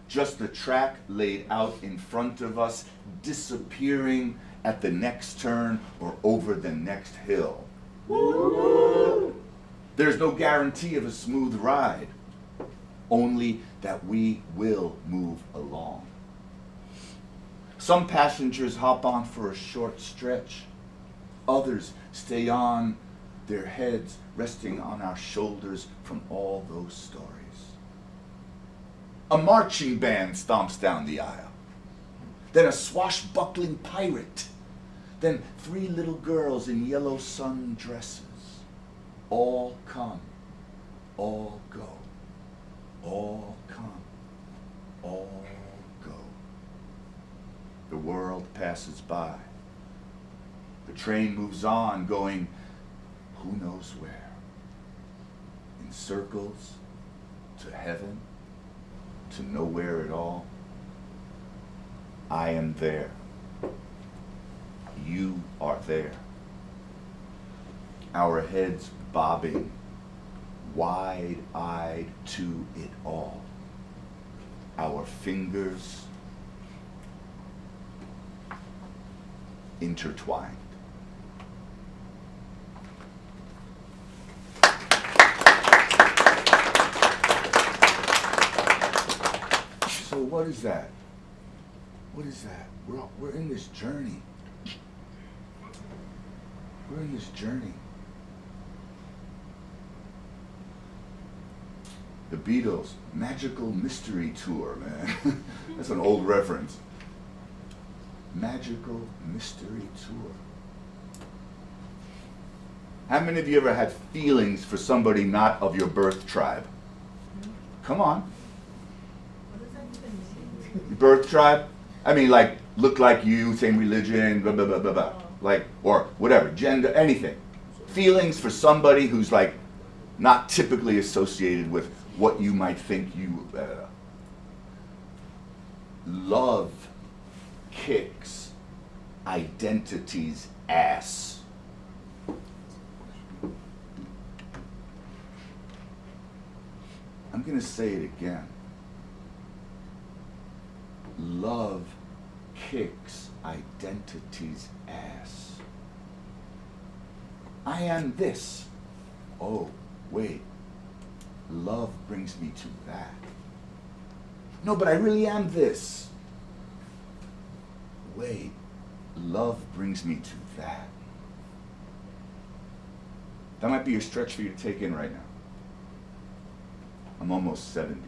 Just the track laid out in front of us, disappearing at the next turn or over the next hill. Woo-hoo. There's no guarantee of a smooth ride, only that we will move along. Some passengers hop on for a short stretch. Others stay on, their heads resting on our shoulders from all those stories. A marching band stomps down the aisle. Then a swashbuckling pirate. Then 3 little girls in yellow sundresses. All come, all go. All come, all go. The world passes by. The train moves on, going who knows where. In circles, to heaven, to nowhere at all. I am there. You are there. Our heads bobbing, wide-eyed to it all. Our fingers intertwined. So what is that? What is that? We're in this journey. We're in this journey. The Beatles, Magical Mystery Tour, man. That's an old reference. Magical Mystery Tour. How many of you ever had feelings for somebody not of your birth tribe? Come on. What does that even mean? Birth tribe? I mean, like, look like you, same religion, blah, blah, blah, blah, blah. Like, or whatever, gender, anything. Feelings for somebody who's, like, not typically associated with what you might think you... Love kicks identity's ass. I'm going to say it again. Love kicks identity's ass. I am this. Oh, wait. Love brings me to that. No, but I really am this. Wait. Love brings me to that. That might be a stretch for you to take in right now. I'm almost 70.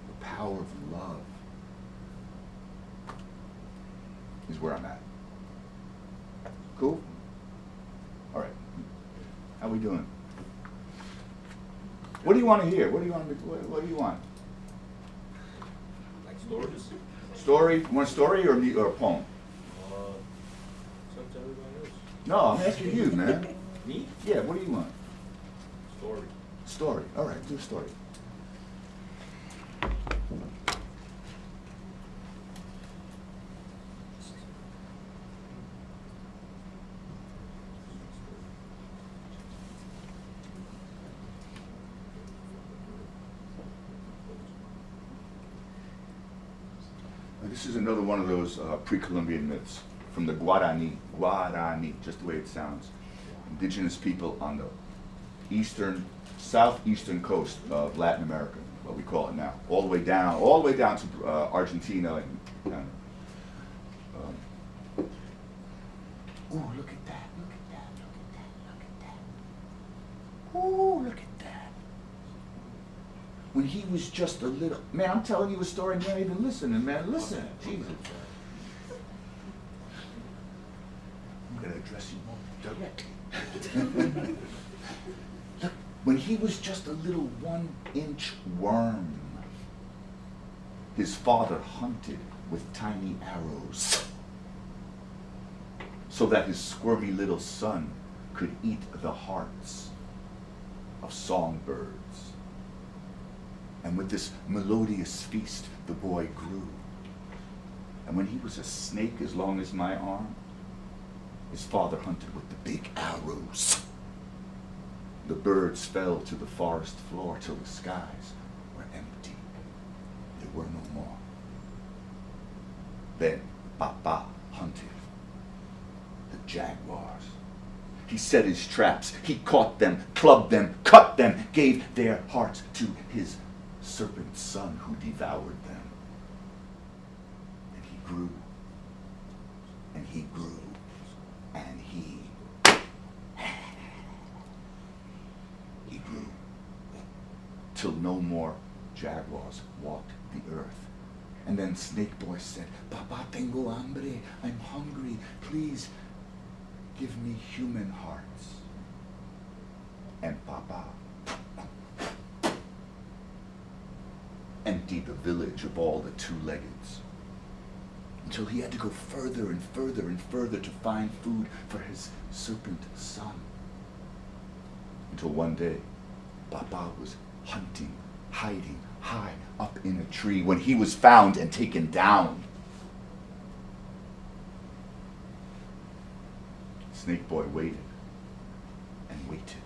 The power of love is where I'm at. Cool? All right. How we doing? What do you want to hear? What do you want? What do you want? Like stories? Story? You want a story or a poem? Something everybody else. No, I'm asking you, man. Me? Yeah, what do you want? Story. Story. All right, do a story. This is another one of those pre-Columbian myths from the Guarani, just the way it sounds. Indigenous people on the southeastern coast of Latin America, what we call it now, all the way down to Argentina. And ooh, look at that! Look at that! Look at that! Look at that! Ooh, look at that! When he was just a little man, I'm telling you a story and you're not even listening, man. Listen, Jesus. I'm gonna address you more directly. when he was just a little 1-inch worm, his father hunted with tiny arrows so that his squirmy little son could eat the hearts of songbirds. And with this melodious feast, the boy grew. And when he was a snake as long as my arm, his father hunted with the big arrows. The birds fell to the forest floor till the skies were empty. There were no more. Then Papa hunted the jaguars. He set his traps. He caught them, clubbed them, cut them, gave their hearts to his serpent son who devoured them. And he grew, and he grew, and he grew, till no more jaguars walked the earth. And then Snake Boy said, Papa, tengo hambre, I'm hungry, please give me human hearts. And Papa emptied the village of all the two-leggeds until he had to go further and further and further to find food for his serpent son. Until one day, Papa was hunting, hiding high up in a tree when he was found and taken down. Snake Boy waited and waited.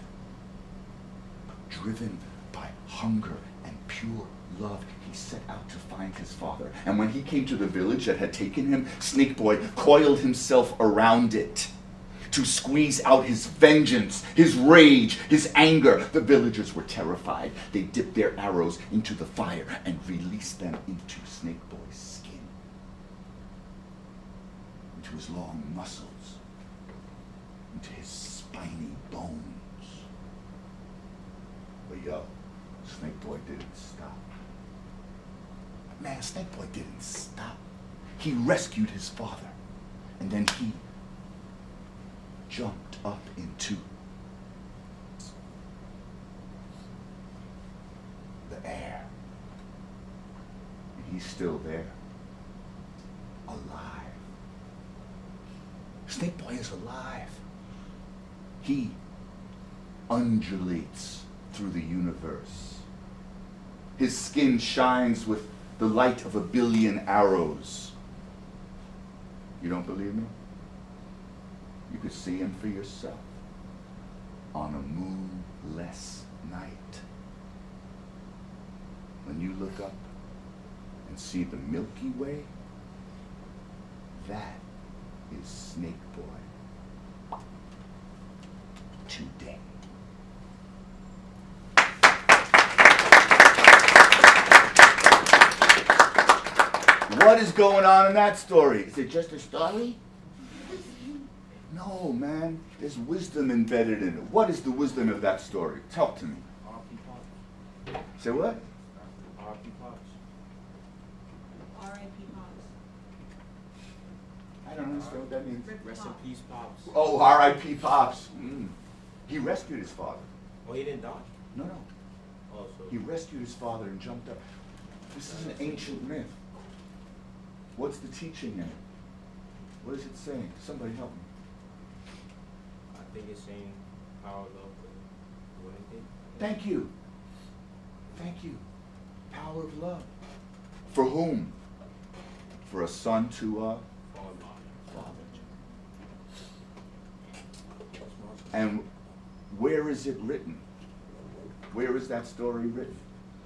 But driven by hunger and pure love, he set out to find his father. And when he came to the village that had taken him, Snake Boy coiled himself around it to squeeze out his vengeance, his rage, his anger. The villagers were terrified. They dipped their arrows into the fire and released them into Snake Boy's skin, into his long muscles, into his spiny bones. But yo, Snake Boy didn't stop. Man, Snake Boy didn't stop. He rescued his father, and then he jumped up into the air. And he's still there, alive. Snake Boy is alive. He undulates through the universe. His skin shines with the light of 1 billion arrows. You don't believe me? You could see him for yourself on a moonless night. When you look up and see the Milky Way, that is Snake Boy today. What is going on in that story? Is it just a story? No, man. There's wisdom embedded in it. What is the wisdom of that story? Talk to me. R.P. Pops. Say what? R.P. Pops. R.I.P. Pops. I don't understand what that means. Rest in peace, Pops. Oh, R.I.P. Pops. He rescued his father. Oh, he didn't die? No. Oh, so He rescued his father and jumped up. This is an ancient myth. What's the teaching in it? What is it saying? Somebody help me. I think it's saying power of love could do anything. Thank you. Thank you. Power of love. For whom? For a son to a father. And where is it written? Where is that story written?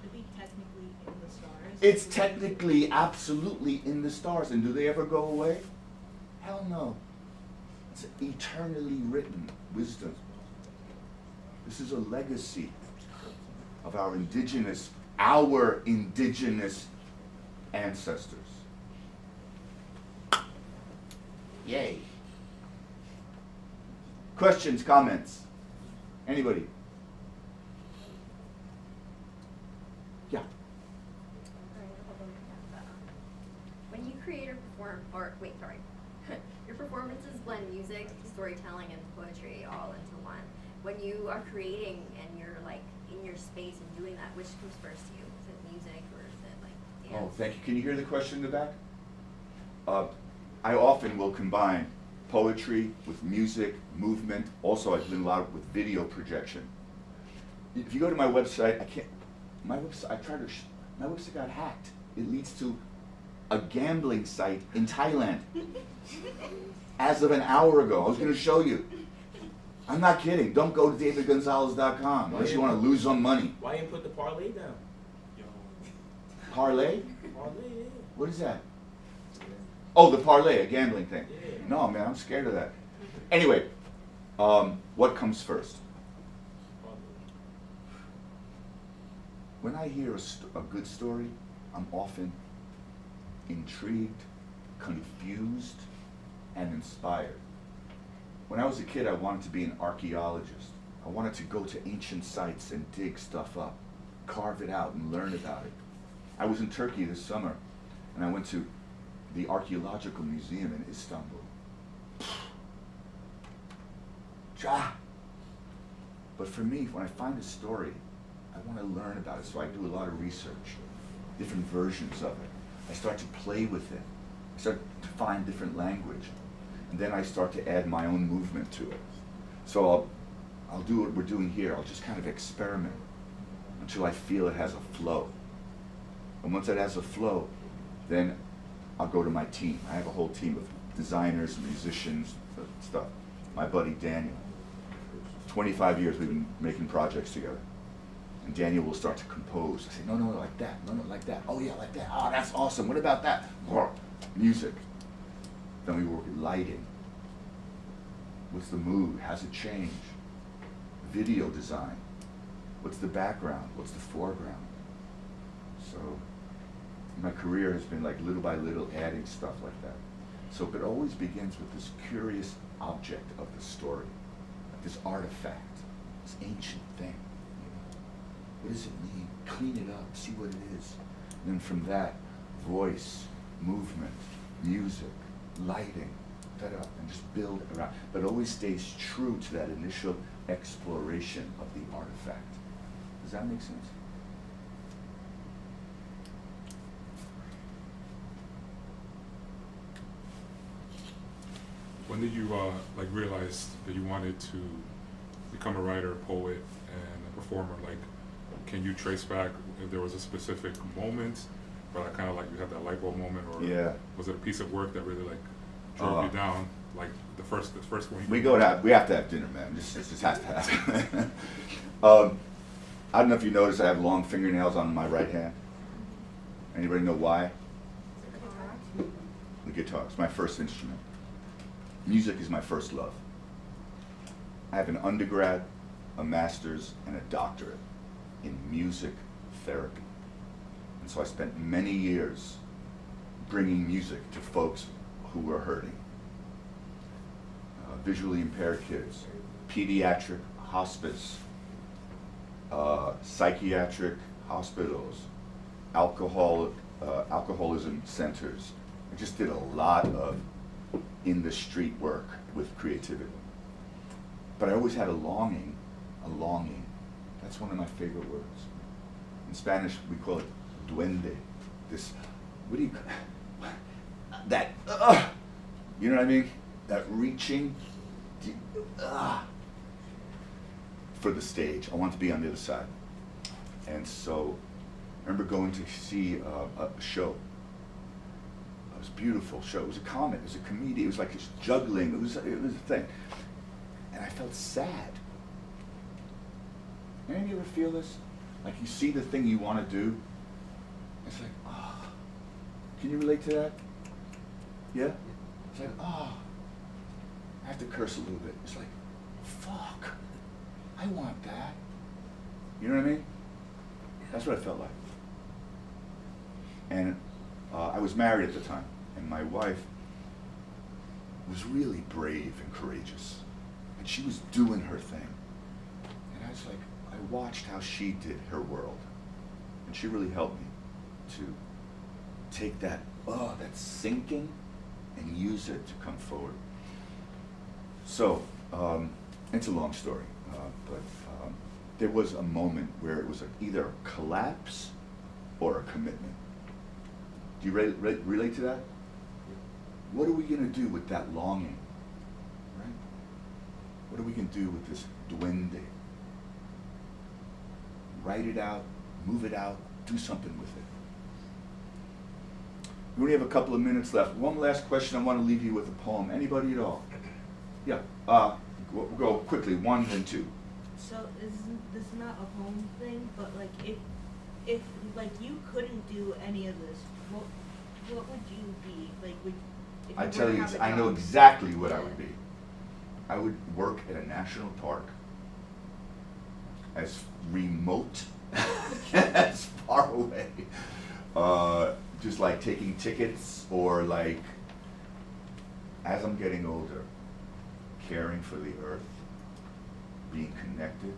It'd be technically in the stars. It's technically, absolutely in the stars. And do they ever go away? Hell no. It's eternally written wisdom. This is a legacy of our indigenous ancestors. Yay. Questions, comments? Anybody? Yeah. When you create or perform, your performances blend music, storytelling, and poetry all into one. when you are creating and you're like in your space and doing that, which comes first to you? Is it music or is it like dance? Oh, thank you. Can you hear the question in the back? I often will combine poetry with music, movement. Also, I've done a lot with video projection. If you go to my website, my website got hacked. It leads to a gambling site in Thailand. As of an hour ago, I was going to show you. I'm not kidding. Don't go to davidgonzalez.com unless you want to lose some money. Why you put the parlay down? Parlay? Parlay, yeah. What is that? Oh, the parlay, a gambling thing. Yeah. No, man, I'm scared of that. Anyway, what comes first? When I hear a good story, I'm often intrigued, confused, and inspired. When I was a kid, I wanted to be an archaeologist. I wanted to go to ancient sites and dig stuff up, carve it out and learn about it. I was in Turkey this summer, and I went to the Archaeological Museum in Istanbul. But for me, when I find a story, I want to learn about it, so I do a lot of research, different versions of it. I start to play with it. I start to find different language. And then I start to add my own movement to it. So I'll do what we're doing here. I'll just kind of experiment until I feel it has a flow. And once it has a flow, then I'll go to my team. I have a whole team of designers, musicians, stuff. My buddy Daniel. 25 years we've been making projects together. And Daniel will start to compose. I say, no, no, like that. No, no, like that. Oh, yeah, like that. Oh, that's awesome. What about that? Music. Then we work with lighting. What's the mood? How's it change? Video design. What's the background? What's the foreground? So my career has been like little by little adding stuff like that. So it always begins with this curious object of the story, this artifact, this ancient thing. What does it mean? Clean it up, see what it is. And then from that, voice, movement, music, lighting, and just build around. But it always stays true to that initial exploration of the artifact. Does that make sense? When did you like realize that you wanted to become a writer, poet, and a performer? Like, can you trace back if there was a specific moment, or like kind of like you had that light bulb moment, or yeah. Was it a piece of work that really like drove you down? Like the first one. We have to have dinner, man. It just has to happen. I don't know if you noticed I have long fingernails on my right hand. Anybody know why? The guitar. It's my first instrument. Music is my first love. I have an undergrad, a master's, and a doctorate in music therapy. And so I spent many years bringing music to folks who were hurting. Visually impaired kids, pediatric hospice, psychiatric hospitals, alcoholism centers. I just did a lot of in-the-street work with creativity. But I always had a longing. That's one of my favorite words. In Spanish, we call it duende. This, what do you, that, you know what I mean? That reaching, for the stage. I want to be on the other side. And so, I remember going to see a show. It was a beautiful show. It was a comic. It was a comedian. It was like just juggling. It was a thing. And I felt sad. Any of you ever feel this? Like you see the thing you want to do. It's like, oh. Can you relate to that? Yeah? It's like, oh. I have to curse a little bit. It's like, fuck. I want that. You know what I mean? That's what I felt like. And I was married at the time, and my wife was really brave and courageous. And she was doing her thing. And I was like, I watched how she did her world. And she really helped me to take that, that sinking, and use it to come forward. So, it's a long story. but there was a moment where it was either a collapse or a commitment. Do you relate to that? What are we going to do with that longing? Right? What are we going to do with this duende? Write it out, move it out, do something with it. We only have a couple of minutes left. One last question. I want to leave you with a poem. Anybody at all? Yeah. We'll go quickly. 1 and 2. So this is not a home thing, but like if like you couldn't do any of this, what would you be? Like if I you tell were to you, have a I know job? exactly what I would be. I would work at a national park, as remote, as far away, just like taking tickets, or like, as I'm getting older, caring for the earth, being connected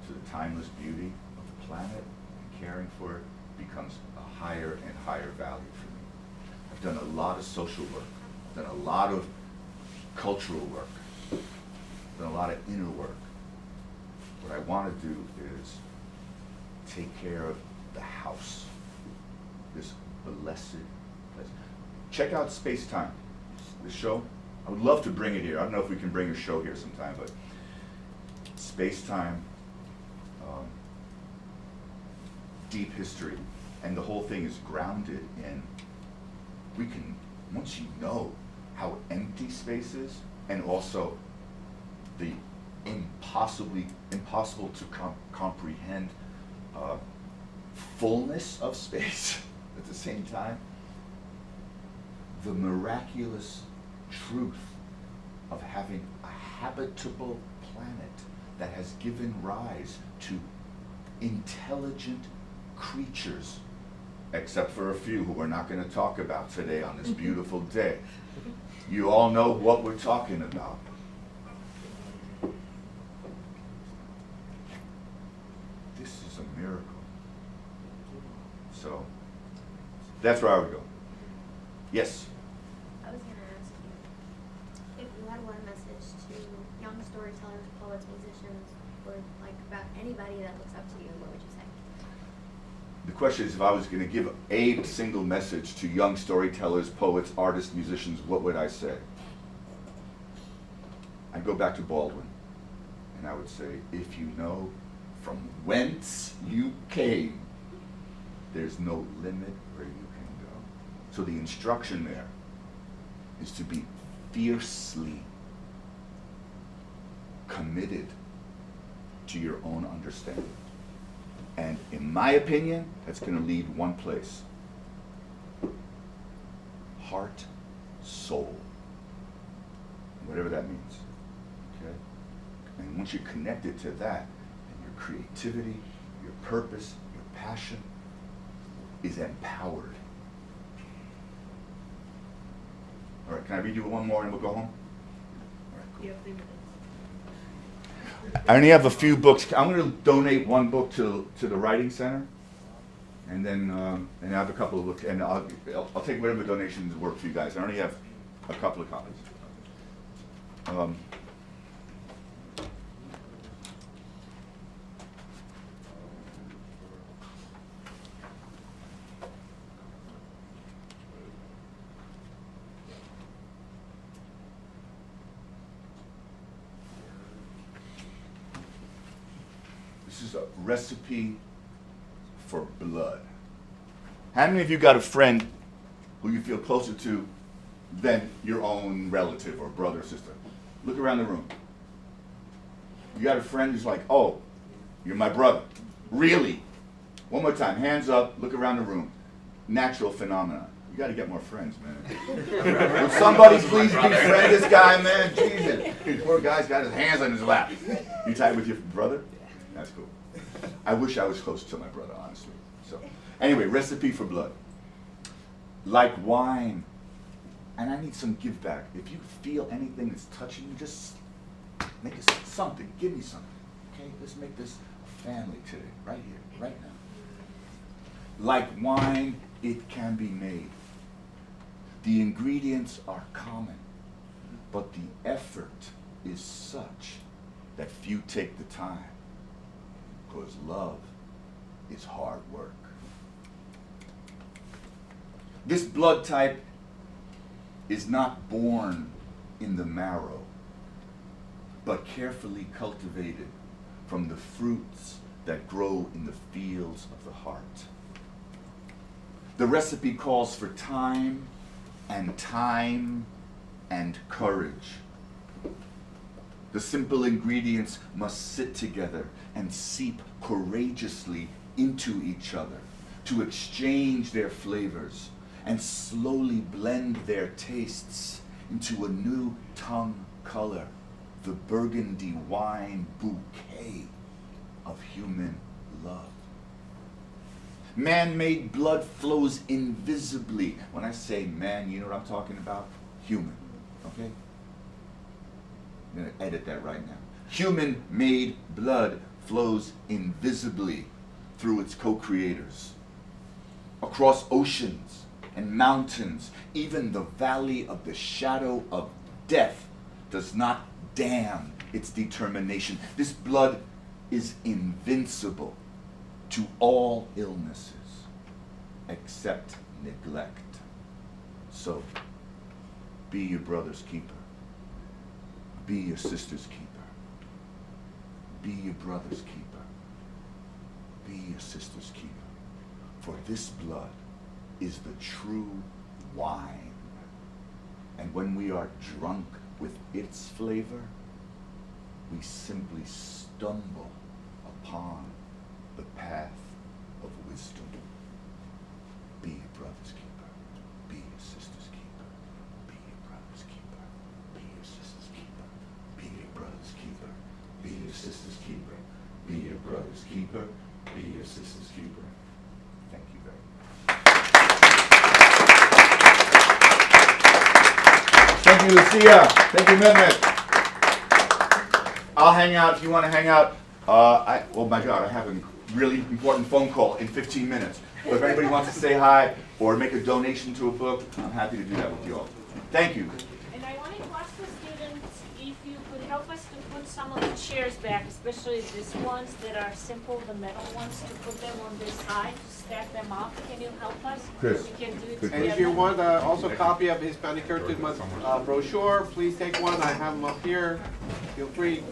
to the timeless beauty of the planet, and caring for it becomes a higher and higher value for me. I've done a lot of social work, I've done a lot of cultural work, I've done a lot of inner work. What I want to do is take care of the house, this blessed place. Check out Space Time, the show. I would love to bring it here. I don't know if we can bring a show here sometime, but Space Time, deep history, and the whole thing is grounded in, we can, once you know how empty space is, and also the impossible to comprehend fullness of space at the same time, the miraculous truth of having a habitable planet that has given rise to intelligent creatures, except for a few who we're not going to talk about today on this beautiful day. You all know what we're talking about. This is a miracle. So, that's where I would go. Yes? I was going to ask you, if you had one message to young storytellers, poets, musicians, or like about anybody that looks up to you, what would you say? The question is, if I was going to give a single message to young storytellers, poets, artists, musicians, what would I say? I'd go back to Baldwin, and I would say, if you know from whence you came, there's no limit where you can go. So the instruction there is to be fiercely committed to your own understanding. And in my opinion, that's going to lead one place. Heart, soul. Whatever that means. Okay? And once you're connected to that, and your creativity, your purpose, your passion is empowered. All right, can I read you one more and we'll go home? All right, cool. You have 3 minutes. I only have a few books. I'm going to donate one book to the Writing Center, and then and I have a couple of books, and I'll take whatever donations work for you guys. I only have a couple of copies. This is a recipe for blood. How many of you got a friend who you feel closer to than your own relative or brother or sister? Look around the room. You got a friend who's like, oh, you're my brother. Really? One more time, hands up, look around the room. Natural phenomenon. You got to get more friends, man. Would somebody please befriend this guy, man? Jesus. This poor guy's got his hands on his lap. You tight with your brother? That's cool. I wish I was closer to my brother, honestly. So, anyway, recipe for blood. Like wine. And I need some give back. If you feel anything that's touching you, just make us something. Give me something. Okay? Let's make this a family today, right here, right now. Like wine, it can be made. The ingredients are common, but the effort is such that few take the time, because love is hard work. This blood type is not born in the marrow, but carefully cultivated from the fruits that grow in the fields of the heart. The recipe calls for time and courage. The simple ingredients must sit together and seep courageously into each other to exchange their flavors and slowly blend their tastes into a new tongue color, the burgundy wine bouquet of human love. Man-made blood flows invisibly. When I say man, you know what I'm talking about? Human, okay? I'm going to edit that right now. Human-made blood flows invisibly through its co-creators. Across oceans and mountains, even the valley of the shadow of death does not damn its determination. This blood is invincible to all illnesses except neglect. So, be your brother's keeper. Be your sister's keeper. Be your brother's keeper. Be your sister's keeper. For this blood is the true wine. And when we are drunk with its flavor, we simply stumble upon the path of wisdom. Be your brother's keeper. Be your sister's keeper. Be your brother's keeper. Be your sister's keeper. Be your brother's keeper. Be your sister's keeper. Be your brother's keeper. Be your sister's keeper. Thank you very much. Thank you, Lucia. Thank you, Mehmet. I'll hang out if you want to hang out. Oh my God, I have a really important phone call in 15 minutes. But if anybody wants to say hi or make a donation to a book, I'm happy to do that with you all. Thank you. And I wanted to ask the students if you could help us to put some of the chairs back, especially these ones that are simple, the metal ones, to put them on this side, to stack them up. Can you help us? Chris. We can do it Good And if together. you want also a copy of Hispanic Heritage Month brochure, please take one. I have them up here. Feel free.